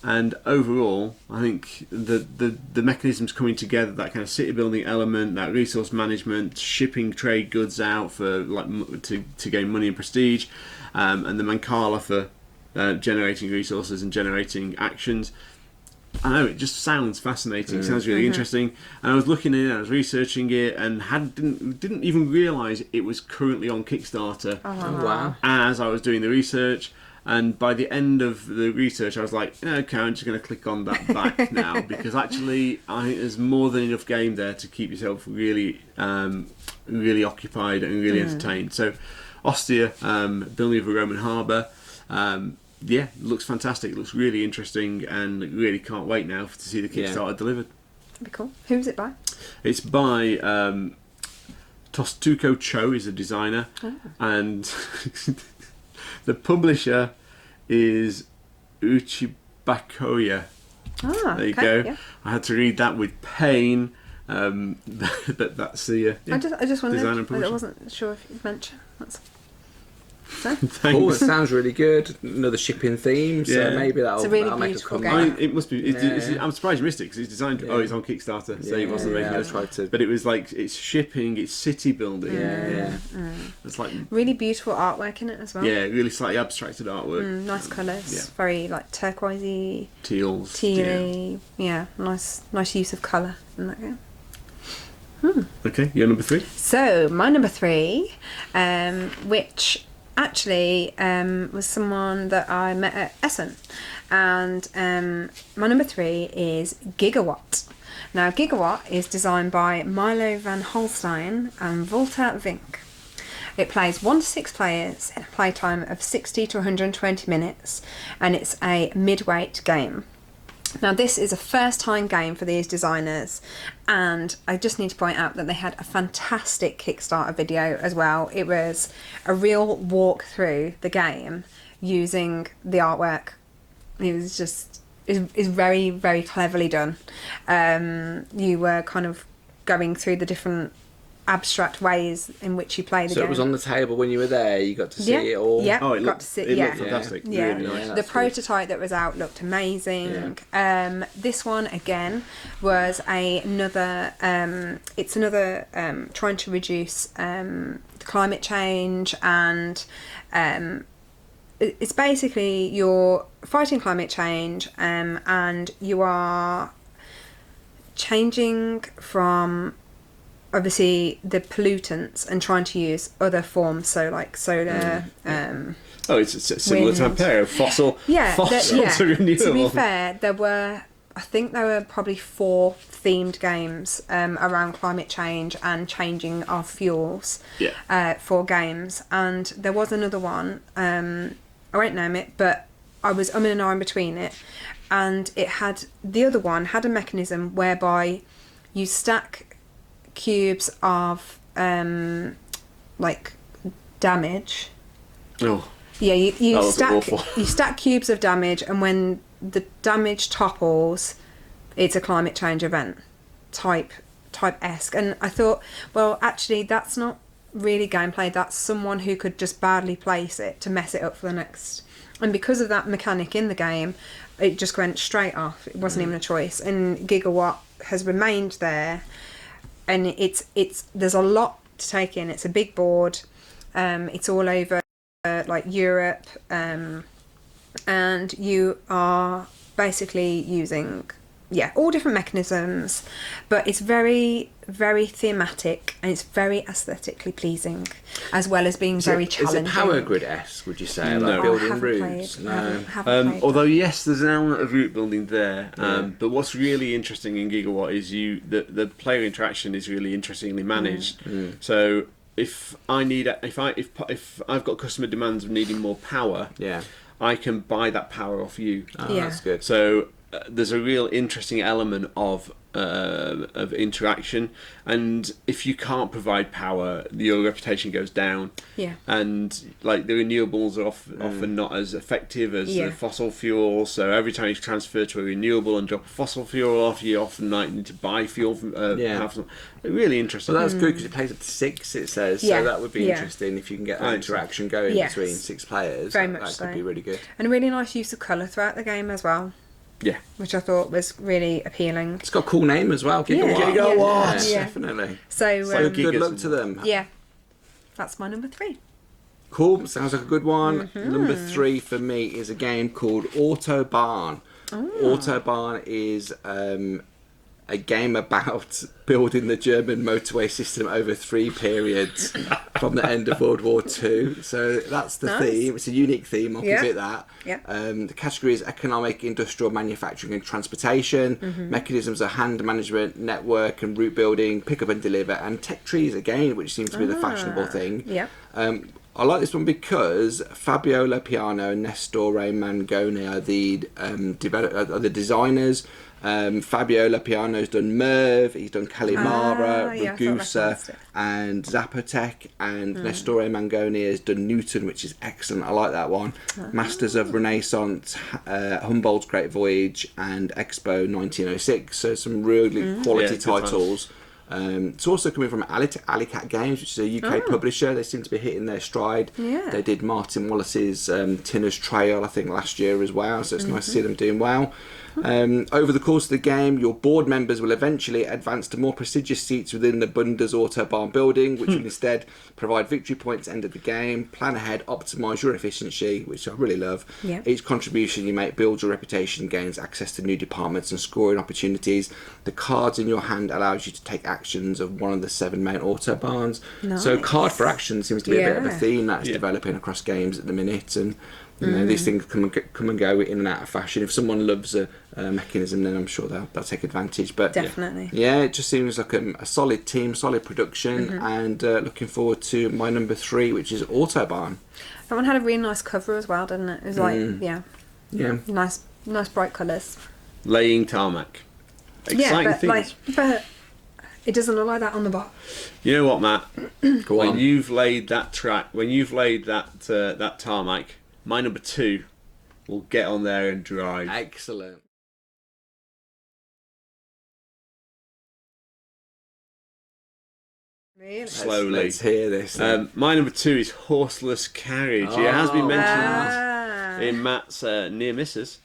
And overall, I think the mechanisms coming together, that kind of city building element, that resource management, shipping trade goods out for to gain money and prestige, and the Mancala for generating resources and generating actions. I know it just sounds fascinating. It sounds really interesting. And I was looking in, I was researching it, and didn't even realise it was currently on Kickstarter. Oh, wow! As I was doing the research. And by the end of the research, I was like, okay, I'm just going to click on that back now, because actually, I think there's more than enough game there to keep yourself really, really occupied and really entertained. So, Ostia, building of a Roman harbour, looks fantastic. It looks really interesting, and really can't wait now to see the Kickstarter delivered. That'd be cool. Who's it by? It's by Tostuko Cho, is a designer, and the publisher is Uchibakoya. There you go. Yeah. I had to read that with pain. But that's the I just wondered. designer and I publisher. wasn't sure if you'd mention. That's... Thanks. Cool, it sounds really good. Another shipping theme, so maybe that'll really make us beautiful come game. I back. mean, it must be. I'm surprised you missed it, because it's designed. Oh, it's on Kickstarter, so he wasn't making it. Tried to. But it was like it's shipping, it's city building. It's like really beautiful artwork in it as well. really slightly abstracted artwork. Nice colours. Yeah. Very like turquoisey, Teals. tealy. Yeah, nice use of colour in that game. Okay, your number 3. So my number 3, which actually was someone that I met at Essen, and my number 3 is Gigawatt. Now Gigawatt is designed by Milo van Holstein and Volta Vink. It plays 1 to 6 players in a playtime of 60 to 120 minutes, and it's a mid-weight game. Now this is a first-time game for these designers, and I just need to point out that they had a fantastic Kickstarter video as well. It was a real walk through the game using the artwork. It was just is very, very cleverly done. You were kind of going through the different abstract ways in which you play the game. So it was on the table when you were there. You got to see it all. Yeah, Oh, it got looked, to see. it Yeah, looked fantastic. yeah. Really nice. The that's prototype that was out looked amazing. This one again was another. It's another trying to reduce climate change, and it's basically you're fighting climate change, and you are changing from obviously the pollutants and trying to use other forms, so like solar. It's similar to a pair of fossil to renewable. To be fair, I think there were probably 4 themed games around climate change and changing of fuels for games, and there was another one. I won't name it, but I was umming and ahhing between it, and the other one had a mechanism whereby you stack cubes of like damage. Oh. Yeah, you you stack cubes of damage, and when the damage topples, it's a climate change event type type esque, and I thought, well, actually, that's not really gameplay. That's someone who could just badly place it to mess it up for the next. And because of that mechanic in the game, it just went straight off. It wasn't even a choice. And Gigawatt has remained there, and it's there's a lot to take in. It's a big board. It's all over like Europe, and you are basically using all different mechanisms, but it's very, very thematic, and it's very aesthetically pleasing, as well as being very challenging. Is it Power Grid-esque, would you say? No. Like building I haven't routes? played. No. Haven't played Although that. yes, there's an element of route building there. But what's really interesting in Gigawatt is the player interaction is really interestingly managed. So if I've got customer demands of needing more power, I can buy that power off you. That's good. So there's a real interesting element of interaction, and if you can't provide power, your reputation goes down. And like the renewables are often not as effective as the fossil fuel. So every time you transfer to a renewable and drop a fossil fuel off, you often might need to buy fuel from. Really interesting. Well, that's good because it plays up to 6. It says so that would be interesting if you can get that interaction going between 6 players. Very that much could be really good. And a really nice use of colour throughout the game as well. Yeah, which I thought was really appealing. It's got a cool name as well, Gigawatt. Gigawatt, definitely. So good luck to them. Yeah, that's my number 3. Cool, sounds like a good one. Number 3 for me is a game called Autobahn. Autobahn is a game about building the German motorway system over 3 periods from the end of World War II. So that's the theme. It's a unique theme, I'll give it that. The category is economic, industrial, manufacturing and transportation. Mechanisms are hand management, network and route building, pick up and deliver, and tech trees again, which seems to be the fashionable thing. I like this one because Fabiola Piano and Nestore Mangone are the designers. Fabiola Piano's done Merv, he's done Calimara, Ragusa and Zapotec, and Nestore Mangone has done Newton, which is excellent. I like that one. Masters of Renaissance, Humboldt's Great Voyage and Expo 1906, so some really quality titles. It's also coming from Alicat Games, which is a UK publisher. They seem to be hitting their stride. They did Martin Wallace's Tinner's Trail, I think, last year as well, so it's nice to see them doing well. Over the course of the game, your board members will eventually advance to more prestigious seats within the Bundes Autobahn building, which will instead provide victory points at the end of the game. Plan ahead, optimise your efficiency, which I really love. Each contribution you make builds your reputation, gains access to new departments and scoring opportunities. The cards in your hand allows you to take actions of one of the 7 main Autobahns. So card for action seems to be a bit of a theme that's developing across games at the minute, and you know, these things come and go in and out of fashion. If someone loves a mechanism, then I'm sure they'll take advantage. But definitely, it just seems like a solid team, solid production, and looking forward to my number 3, which is Autobahn. That one had a really nice cover as well, didn't it? It was like nice bright colours. Laying tarmac. Exciting things. But it doesn't look like that on the box. You know what, Matt? Go on. When you've laid that that tarmac, my number 2 will get on there and drive. Excellent. Really? Slowly. Let's hear this. My number 2 is Horseless Carriage. It has been mentioned in Matt's near misses.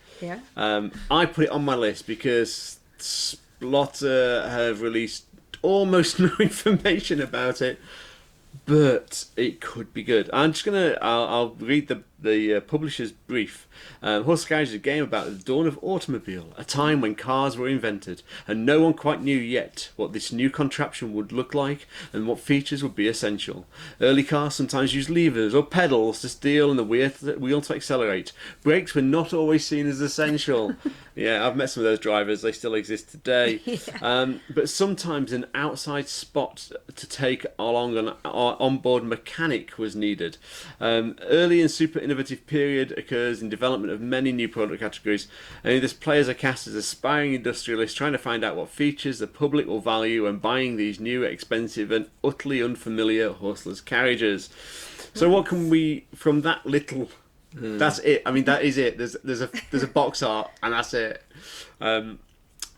I put it on my list because Splotter have released almost no information about it, but it could be good. I'll read the publisher's brief. Horse Carriage is a game about the dawn of automobile, a time when cars were invented, and no one quite knew yet what this new contraption would look like and what features would be essential. Early cars sometimes used levers or pedals to steer and the wheel to accelerate. Brakes were not always seen as essential. I've met some of those drivers, they still exist today. But sometimes an outside spot to take along an onboard mechanic was needed. Early and super innovative period occurs in development of many new product categories, and these players are cast as aspiring industrialists trying to find out what features the public will value when buying these new, expensive and utterly unfamiliar horseless carriages. So what can we, from that little... That's it. I mean, that is it. There's a box art, and that's it.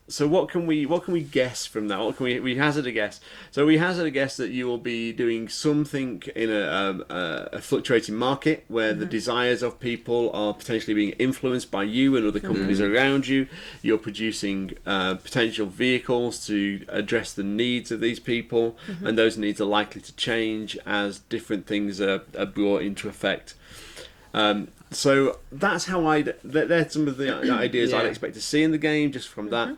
So what can we guess from that? What can we hazard a guess? So we hazard a guess that you will be doing something in a fluctuating market where the desires of people are potentially being influenced by you and other companies around you. You're producing potential vehicles to address the needs of these people, and those needs are likely to change as different things are brought into effect. So that's how there's some of the ideas I'd expect to see in the game just from that.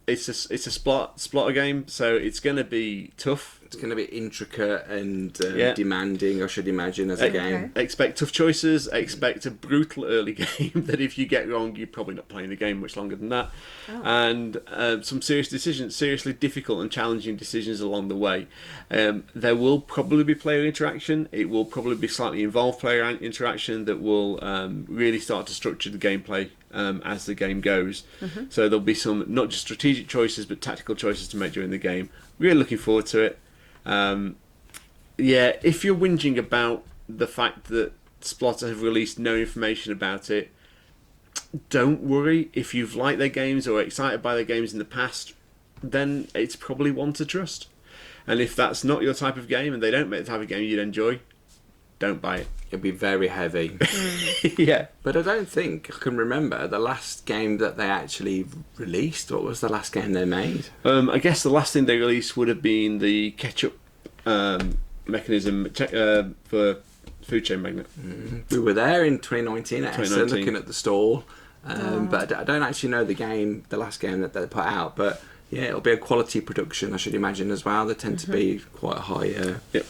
It's a splotter game, so it's going to be tough. It's going to be intricate and demanding, I should imagine, as a game. Expect tough choices. Expect a brutal early game that if you get wrong, you're probably not playing the game much longer than that. And some serious decisions, seriously difficult and challenging decisions along the way. There will probably be player interaction. It will probably be slightly involved player interaction that will really start to structure the gameplay as the game goes. So there'll be some not just strategic choices but tactical choices to make during the game. Really looking forward to it. If you're whinging about the fact that Splotter have released no information about it, don't worry. If you've liked their games or are excited by their games in the past, then it's probably one to trust. And if that's not your type of game and they don't make the type of game you'd enjoy, don't buy it. It'll be very heavy. Yeah. But I don't think I can remember the last game that they actually released. What was the last game they made? I guess the last thing they released would have been the ketchup mechanism for Food Chain Magnet. We were there in 2019 at ESSA looking at the stall. But I don't actually know the last game that they put out. But yeah, it'll be a quality production, I should imagine, as well. They tend to be quite high. Yep.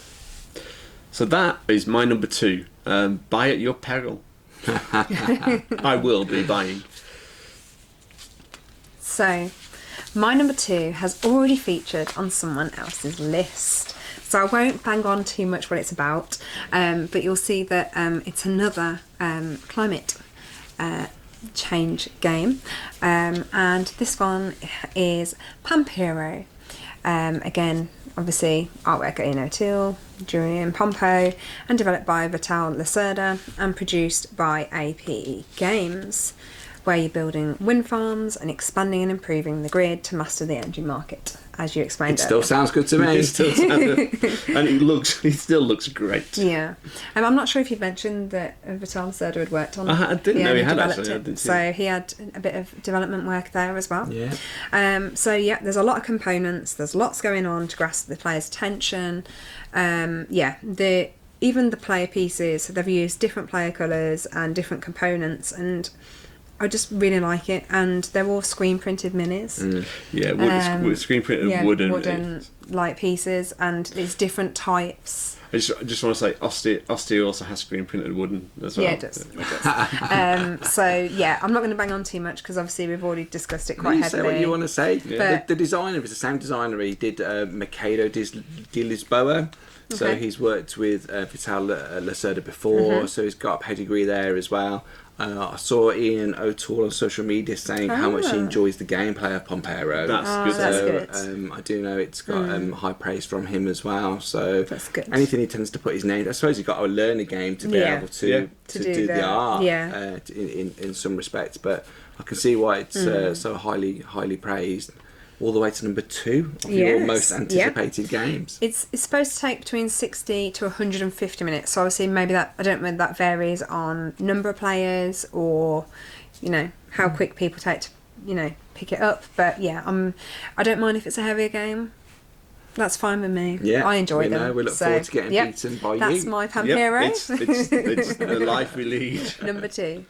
So that is my number 2. Buy at your peril. I will be buying. So, my number 2 has already featured on someone else's list. So I won't bang on too much what it's about, but you'll see that it's another climate change game. And this one is Pampero. Again, obviously artwork at Ian O'Teal, Julian Pompo, and developed by Vital Lacerda and produced by APE Games, where you're building wind farms and expanding and improving the grid to master the energy market, as you explained earlier. Still sounds good to me. It still sounds, and it still looks great. Yeah. I'm not sure if you mentioned that Vital Lacerda had worked on it. I didn't know he had actually. I didn't see so he had a bit of development work there as well. Yeah. There's a lot of components. There's lots going on to grasp the player's attention. Even the player pieces, they've used different player colours and different components, and I just really like it. And they're all screen printed minis. Screen printed wooden light pieces, and it's different types. I just want to say, Austere also has screen printed wooden as well. Yeah, it does. I'm not going to bang on too much because obviously we've already discussed it quite heavily. Say what you want to say. Yeah. The designer is the same designer. He did Mikado di Lisboa. So he's worked with Vital Lacerda before, so he's got a pedigree there as well. I saw Ian O'Toole on social media saying how much he enjoys the gameplay of Pampero. That's good. I do know it's got high praise from him as well. So that's good. Anything he tends to put his name, I suppose you've got to learn a game to be able to do the art in some respects. But I can see why it's so highly praised. All the way to number 2 of your most anticipated games. It's supposed to take between 60 to 150 minutes. So obviously maybe that, I don't know whether that varies on number of players or, how quick people take to, pick it up. But I don't mind if it's a heavier game. That's fine with me. Yeah, I enjoy them. We look forward to getting beaten by you. That's my Pampero. It's the life we lead. Number 2.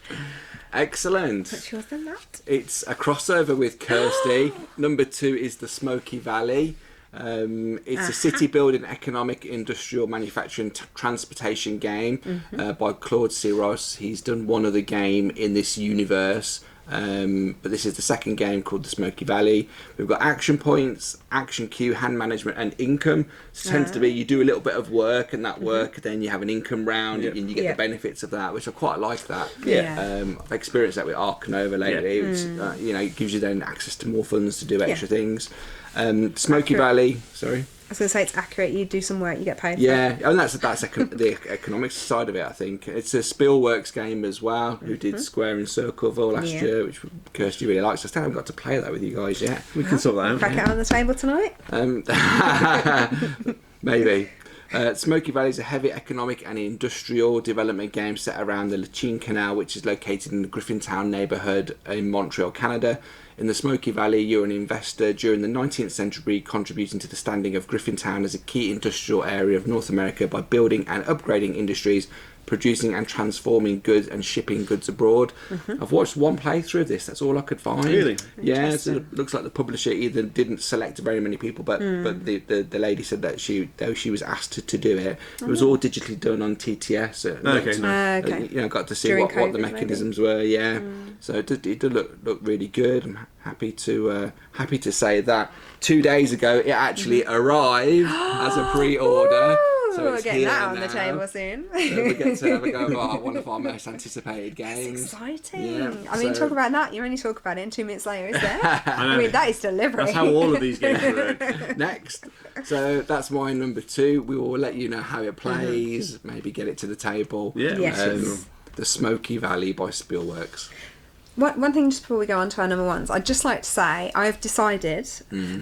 Excellent. What's yours than that? It's a crossover with Kirsty. Number 2 is the Smoky Valley. It's a city building, economic, industrial, manufacturing, transportation game by Claude Siros. He's done one other game in this universe. But this is the second game called the Smoky Valley. We've got action points, action queue, hand management, and income. So it tends to be you do a little bit of work, and that work then you have an income round, and you get the benefits of that, which I quite like that. I've experienced that with Ark Nova lately. It gives you then access to more funds to do extra things. Smoky Valley, sorry. was going to say it's accurate. You do some work, you get paid. Yeah, and that's the economics side of it. I think it's a Spielworks game as well, who did Square and Circleville last year, which Kirsty really likes. I still haven't got to play that with you guys yet. We can sort that out. Crack it on the table tonight. Maybe. Smoky Valley is a heavy economic and industrial development game set around the Lachine Canal, which is located in the Griffintown neighbourhood in Montreal, Canada. In the Smoky Valley, you're an investor during the 19th century, contributing to the standing of Griffintown as a key industrial area of North America by building and upgrading industries, producing and transforming goods and shipping goods abroad. I've watched one playthrough of this. That's all I could find. Really? Yeah, so it looks like the publisher either didn't select very many people, but the lady said that though she was asked to do it, it was all digitally done on TTS. Okay. Got to see During what the COVID, mechanisms were. Yeah, so it did look really good. I'm happy to say that 2 days ago it actually arrived as a pre-order. So we're getting that on the table soon. So we get to have a go at one of our most anticipated games. That's exciting. Yeah, I mean, talk about that. You only talk about it and 2 minutes later, is there? I mean, that is delivery. That's how all of these games work. Next. So that's my number 2. We will let you know how it plays, maybe get it to the table. Yeah. Yes. The Smoky Valley by Spielworks. One thing just before we go on to our number ones, I'd just like to say I've decided,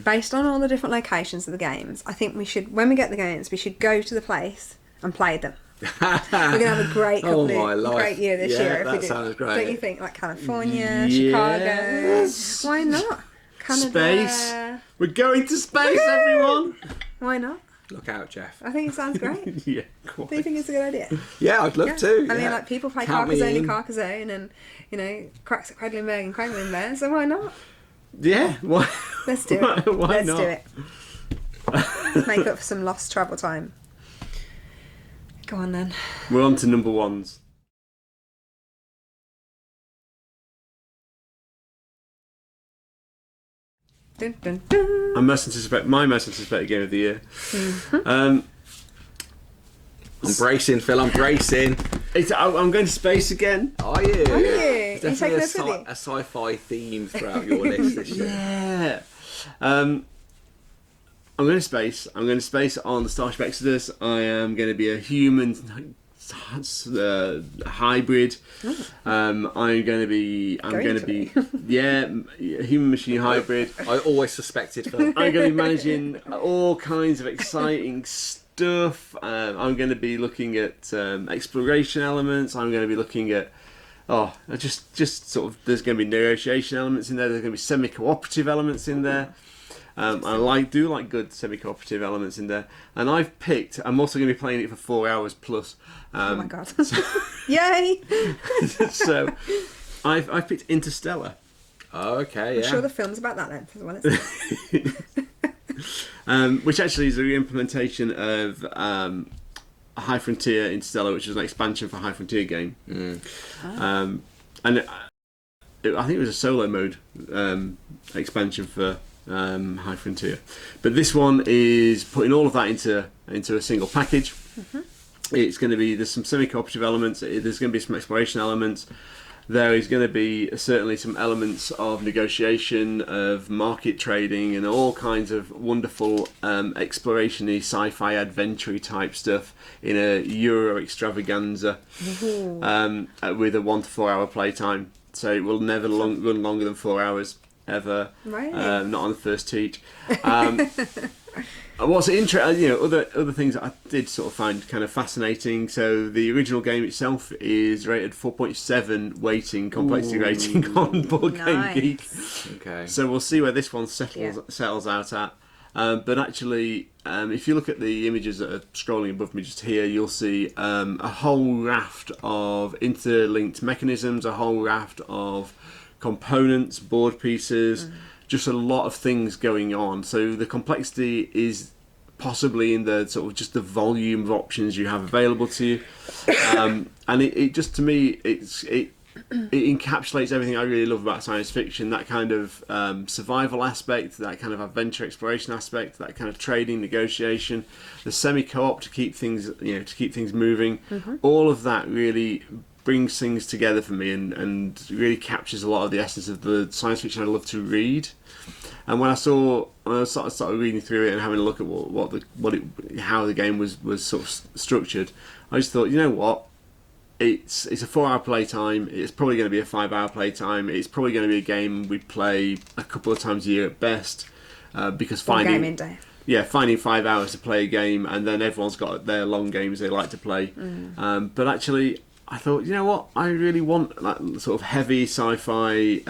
based on all the different locations of the games, I think we should, when we get the games, we should go to the place and play them. We're going to have a great great year this year. That sounds great. Don't you think? Like California, Chicago. Why not? Canada. Space. We're going to space, everyone. Why not? Look out, Jeff. I think it sounds great. Yeah, Do you think it's a good idea? Yeah, I'd love to. I mean, like, people play Carcassonne and, you know, Quedlinburg and Quedlinburg, so why not? Yeah, why? Let's do it. Why Let's not? do it. Let's make up for some lost travel time. Go on then. We're on to number ones. Dun, dun, dun. My most anticipated game of the year. I'm bracing, Phil. I'm bracing. I'm going to space again. Are you? Are you? There's Are you taking us definitely with you? a sci-fi theme throughout your list this year. Yeah. I'm going to space. I'm going to space on the Starship Exodus. I am going to be a human hybrid. I'm going to be. Yeah, human machine hybrid. I always suspected, Phil. I'm going to be managing all kinds of exciting stuff. I'm going to be looking at exploration elements. I'm going to be looking at just sort of. There's going to be negotiation elements in there. There's going to be semi-cooperative elements in there. I do like good semi-cooperative elements in there. And I'm also going to be playing it for 4 hours plus. Oh my god! Yay! So I've picked Interstellar. Oh, okay, yeah. I'm sure the film's about that length as well, isn't it? Which actually is a re-implementation of High Frontier Interstellar, which was an expansion for High Frontier game. And I think it was a solo mode expansion for High Frontier. But this one is putting all of that into a single package. It's going to be, there's some semi-cooperative elements, there's going to be some exploration elements. There is going to be certainly some elements of negotiation, of market trading, and all kinds of wonderful exploration-y, sci-fi, adventure type stuff in a Euro extravaganza with a 1 to 4 hour playtime. So it will never run longer than 4 hours ever. Right. Not on the first teach. What's interesting, other things that I did sort of find kind of fascinating. So the original game itself is rated 4.7 complexity rating on Board Game Geek. Okay. So we'll see where this one settles out at. But actually, if you look at the images that are scrolling above me just here, you'll see a whole raft of interlinked mechanisms, a whole raft of components, board pieces. Just a lot of things going on. So the complexity is possibly in the sort of just the volume of options you have available to you, and it just, to me, it encapsulates everything I really love about science fiction. That kind of survival aspect, that kind of adventure exploration aspect, that kind of trading, negotiation, the semi-co-op to keep things moving. All of that really brings things together for me and really captures a lot of the essence of the science fiction I love to read. And when I started reading through it and having a look at how the game was sort of structured, I just thought, you know what, it's a 4-hour playtime. It's probably going to be a 5-hour playtime. It's probably going to be a game we play a couple of times a year at best, because finding 5 hours to play a game, and then everyone's got their long games they like to play. But actually, I thought, you know what, I really want that sort of heavy sci-fi,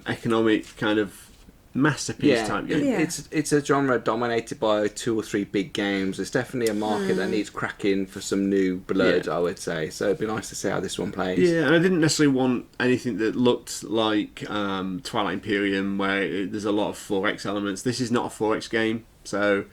economic kind of masterpiece type game. Yeah. It's a genre dominated by 2 or 3 big games. There's definitely a market that needs cracking for some new blood, I would say. So it'd be nice to see how this one plays. Yeah, and I didn't necessarily want anything that looked like Twilight Imperium, where there's a lot of 4X elements. This is not a 4X game, so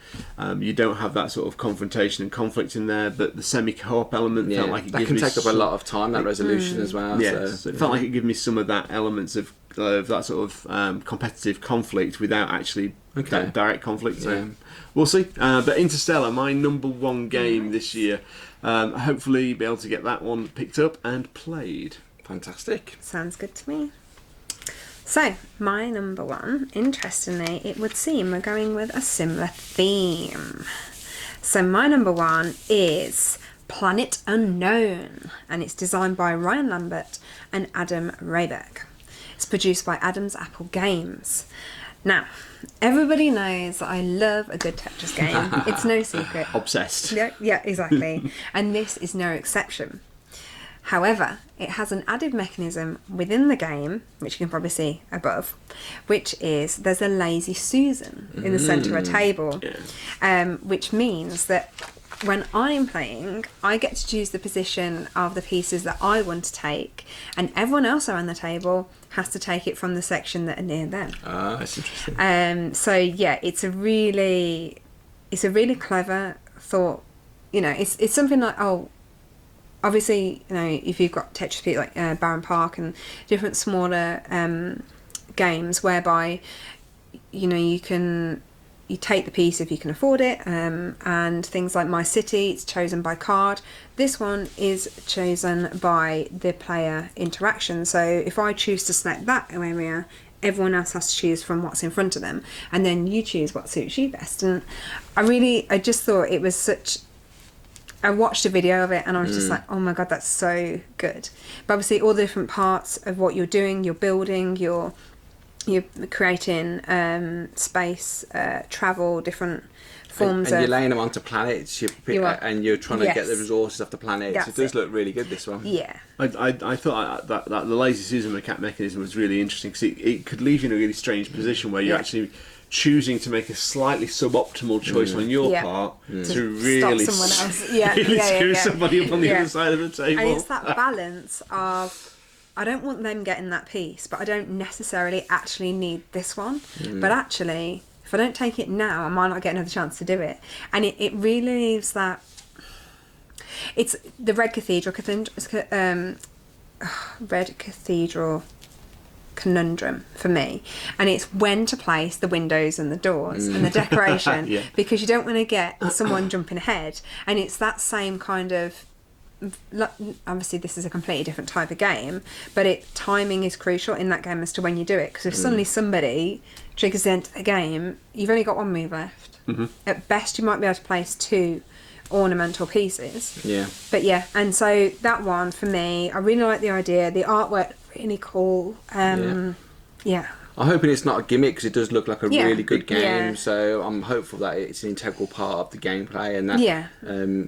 you don't have that sort of confrontation and conflict in there, but the semi-co-op element felt like that can take up a lot of time, that resolution as well. Yeah, so it felt like it gave me some of that elements of that sort of competitive conflict without actually that direct conflict. So we'll see. But Interstellar, my number 1 game this year. Hopefully be able to get that one picked up and played. Fantastic. Sounds good to me. So, my number 1, interestingly, it would seem we're going with a similar theme. So my number 1 is Planet Unknown, and it's designed by Ryan Lambert and Adam Rayberg. It's produced by Adam's Apple Games. Now, everybody knows that I love a good Tetris game. It's no secret. Obsessed. Yeah, exactly. And this is no exception. However, it has an added mechanism within the game, which you can probably see above, which is there's a lazy Susan in the centre of a table, which means that when I'm playing, I get to choose the position of the pieces that I want to take, and everyone else around the table has to take it from the section that are near them. Ah, that's interesting. So yeah, it's a really clever thought. You know, it's something like, obviously, you know, if you've got Tetris Pete like Barron Park and different smaller games whereby, you know, you take the piece if you can afford it, and things like My City, it's chosen by card. This one is chosen by the player interaction. So if I choose to select that area, everyone else has to choose from what's in front of them, and then you choose what suits you best. And I just thought it was such... I watched a video of it and I was just like, oh my god, that's so good. But obviously all the different parts of what you're doing, you're building, you're creating space, travel, different forms and you're laying them onto planets, and you're trying to get the resources off the planet. That's it does look really good, this one. Yeah. I thought that the lazy Susan mechanism was really interesting, because it could leave you in a really strange position where you're actually choosing to make a slightly suboptimal choice on your part to really stop someone else. Screw somebody up on the other side of the table. And it's that balance of, I don't want them getting that piece, but I don't necessarily actually need this one. But actually, if I don't take it now, I might not get another chance to do it. And it really leaves that... It's the Red Cathedral conundrum for me, and it's when to place the windows and the doors and the decoration, because you don't want to get someone jumping ahead. And it's that same kind of... Obviously this is a completely different type of game, but timing is crucial in that game as to when you do it, because if suddenly somebody triggers the end of the game, you've only got 1 move left. At best you might be able to place 2 ornamental pieces, but and so that one for me, I really like the idea, the artwork really cool. I'm hoping it's not a gimmick, because it does look like a really good game. So I'm hopeful that it's an integral part of the gameplay, and that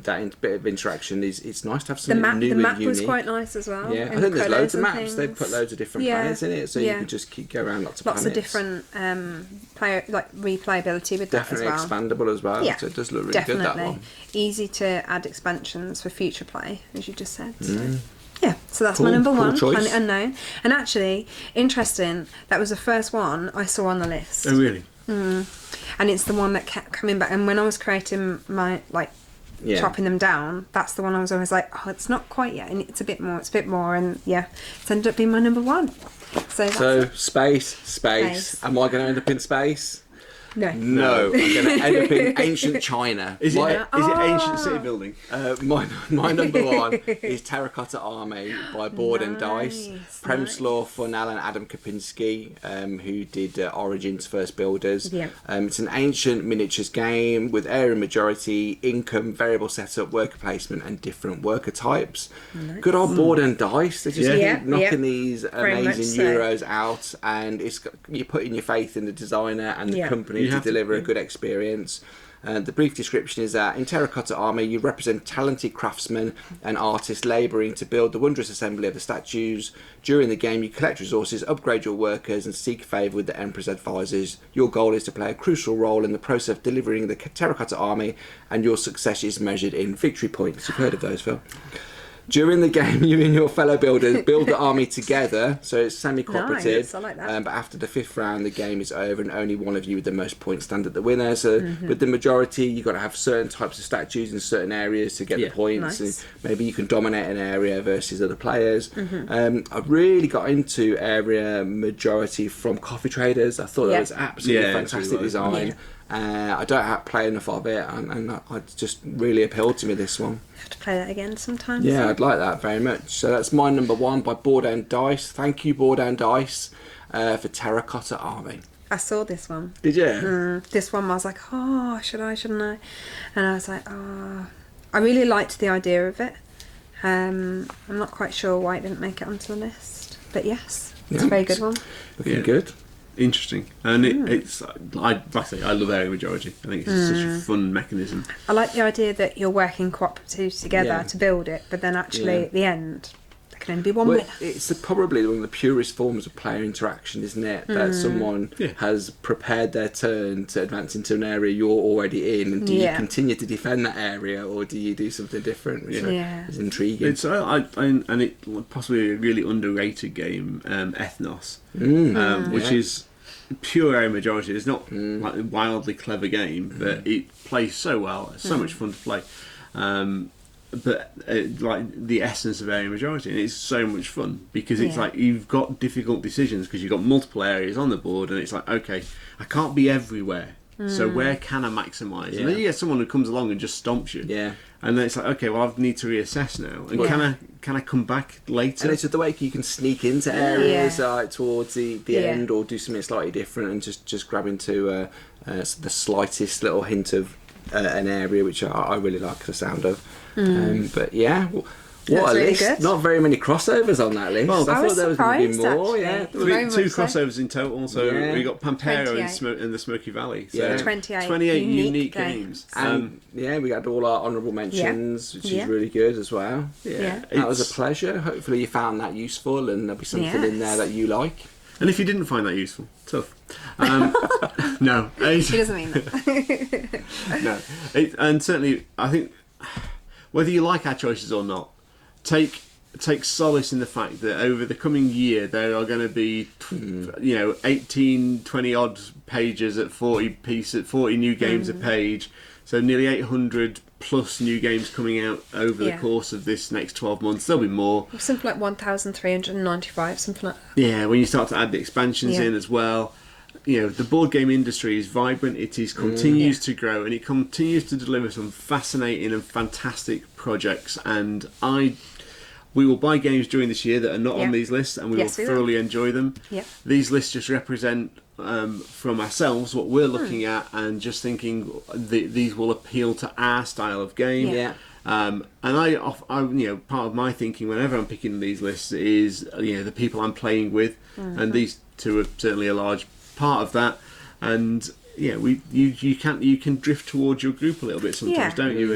that bit of interaction it's nice to have something new the and map unique. Was quite nice as well. I think there's loads of maps. They've put loads of different players in it, so you can just go around lots of planets. Of different player replayability with definitely that as well. Expandable as well. So it does look really good, that one. Easy to add expansions for future play, as you just said. So that's my number 1, Planet Unknown. And actually, interesting, that was the first one I saw on the list. Oh, really? And it's the one that kept coming back. And when I was creating my, chopping them down, that's the one I was always like, oh, it's not quite yet. And it's a bit more. And it's ended up being my number 1. So space. Am I going to end up in space? No. No, I'm going to end up in ancient China. Is it ancient city building? My number one is Terracotta Army by Board and Dice. Premslaw, Funnell and Adam Kopinski, who did Origin's First Builders. Yeah. It's an ancient miniatures game with area majority, income, variable setup, worker placement and different worker types. Nice. Good old Board and Dice. They just keep knocking these Very much amazing so. euros out, and you're putting your faith in the designer and the company to deliver a good experience. The brief description is that in Terracotta Army you represent talented craftsmen and artists labouring to build the wondrous assembly of the statues. During the game you collect resources, upgrade your workers and seek favour with the Emperor's advisors. Your goal is to play a crucial role in the process of delivering the Terracotta Army, and your success is measured in victory points. You've heard of those, Phil? During the game, you and your fellow builders build the army together, so it's semi-cooperative. Nice, I like that. But after the 5th round, the game is over, and only one of you with the most points stand at the winner. So, with the majority, you've got to have certain types of statues in certain areas to get the points. Nice. And maybe you can dominate an area versus other players. I really got into area majority from Coffee Traders. I thought that was absolutely fantastic design. I don't play enough of it, and I just really appealed to me, this one. Have to play that again sometime. Yeah, I'd like that very much. So that's my number one by Board and Dice. Thank you, Board and Dice, for Terracotta Army. I saw this one. Did you? This one I was like, oh, should I, shouldn't I? And I was like, oh. I really liked the idea of it. I'm not quite sure why it didn't make it onto the list. But yes, it's a very good one. Looking good. Interesting, and it's like I say, I love area majority. I think it's such a fun mechanism. I like the idea that you're working cooperatively together to build it, but then actually at the end there can only be one winner. It's probably one of the purest forms of player interaction, isn't it? That someone has prepared their turn to advance into an area you're already in, and do you continue to defend that area, or do you do something different? Which is intriguing. It's and it possibly a really underrated game, Ethnos, which is pure area majority. It's not like a wildly clever game, but it plays so well. It's so much fun to play. But like the essence of area majority, and it's so much fun because it's like you've got difficult decisions because you've got multiple areas on the board, and it's like, okay, I can't be everywhere, so where can I maximise? And then you get someone who comes along and just stomps you, and then it's like, okay, well I need to reassess now, and can I come back later? And it's the way you can sneak into areas towards the end, or do something slightly different, and just grab into the slightest little hint of an area, which I really like the sound of. But yeah, what a really list! good. Not very many crossovers on that list. Well, I was thought there was going to be surprised, more. actually. Yeah, Two crossovers in total. So we got Pampero and the Smoky Valley. So 28 unique games. and we got all our honourable mentions, which is really good as well. Yeah. That was a pleasure. Hopefully you found that useful, and there'll be something in there that you like. And if you didn't find that useful, tough. No, He doesn't mean that. no. And certainly, I think whether you like our choices or not, take solace in the fact that over the coming year there are going to be 18, 20 odd pages at 40 new games a page, so nearly 800 plus new games coming out over the course of this next 12 months. There'll be more, Something like 1,395, something like that. yeah, when you start to add the expansions in as well. The board game industry is vibrant. It continues to grow, and it continues to deliver some fascinating and fantastic projects. And we will buy games during this year that are not on these lists, and we will thoroughly enjoy them. Yeah. These lists just represent from ourselves what we're looking at, and just thinking these will appeal to our style of game. Yeah. And I part of my thinking whenever I'm picking these lists is the people I'm playing with, and these two are certainly a large part of that. And you can drift towards your group a little bit sometimes, don't you?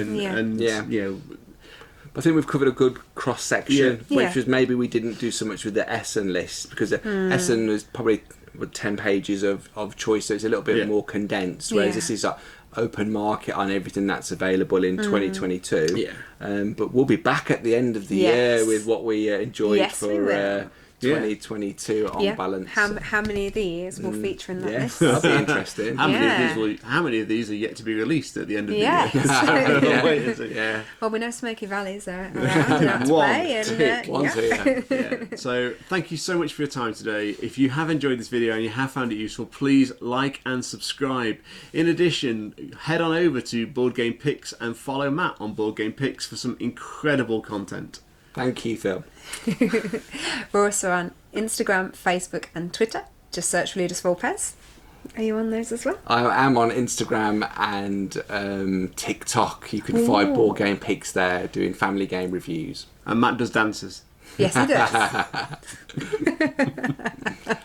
I think we've covered a good cross section, which was maybe we didn't do so much with the Essen list, because Essen was probably 10 pages of choice, so it's a little bit more condensed, whereas this is like open market on everything that's available in 2022. But we'll be back at the end of the year with what we enjoyed for 2022 on balance. How many of these will feature in that list? That'll be interesting. How many of these are yet to be released at the end of the year? Yeah. Well, we know Smoky Valley's there around to play. So thank you so much for your time today. If you have enjoyed this video and you have found it useful, please like and subscribe. In addition, head on over to Board Game Pix and follow Matt on Board Game Pix for some incredible content. Thank you, Phil. We're also on Instagram, Facebook and Twitter. Just search for Ludus Vulpes. Are you on those as well? I am on Instagram and TikTok. You can find Board Game Pix there doing family game reviews. And Matt does dances. Yes, he does.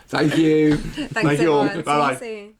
Thank you. Thanks, Thank you all. everyone. Bye-bye. See you soon.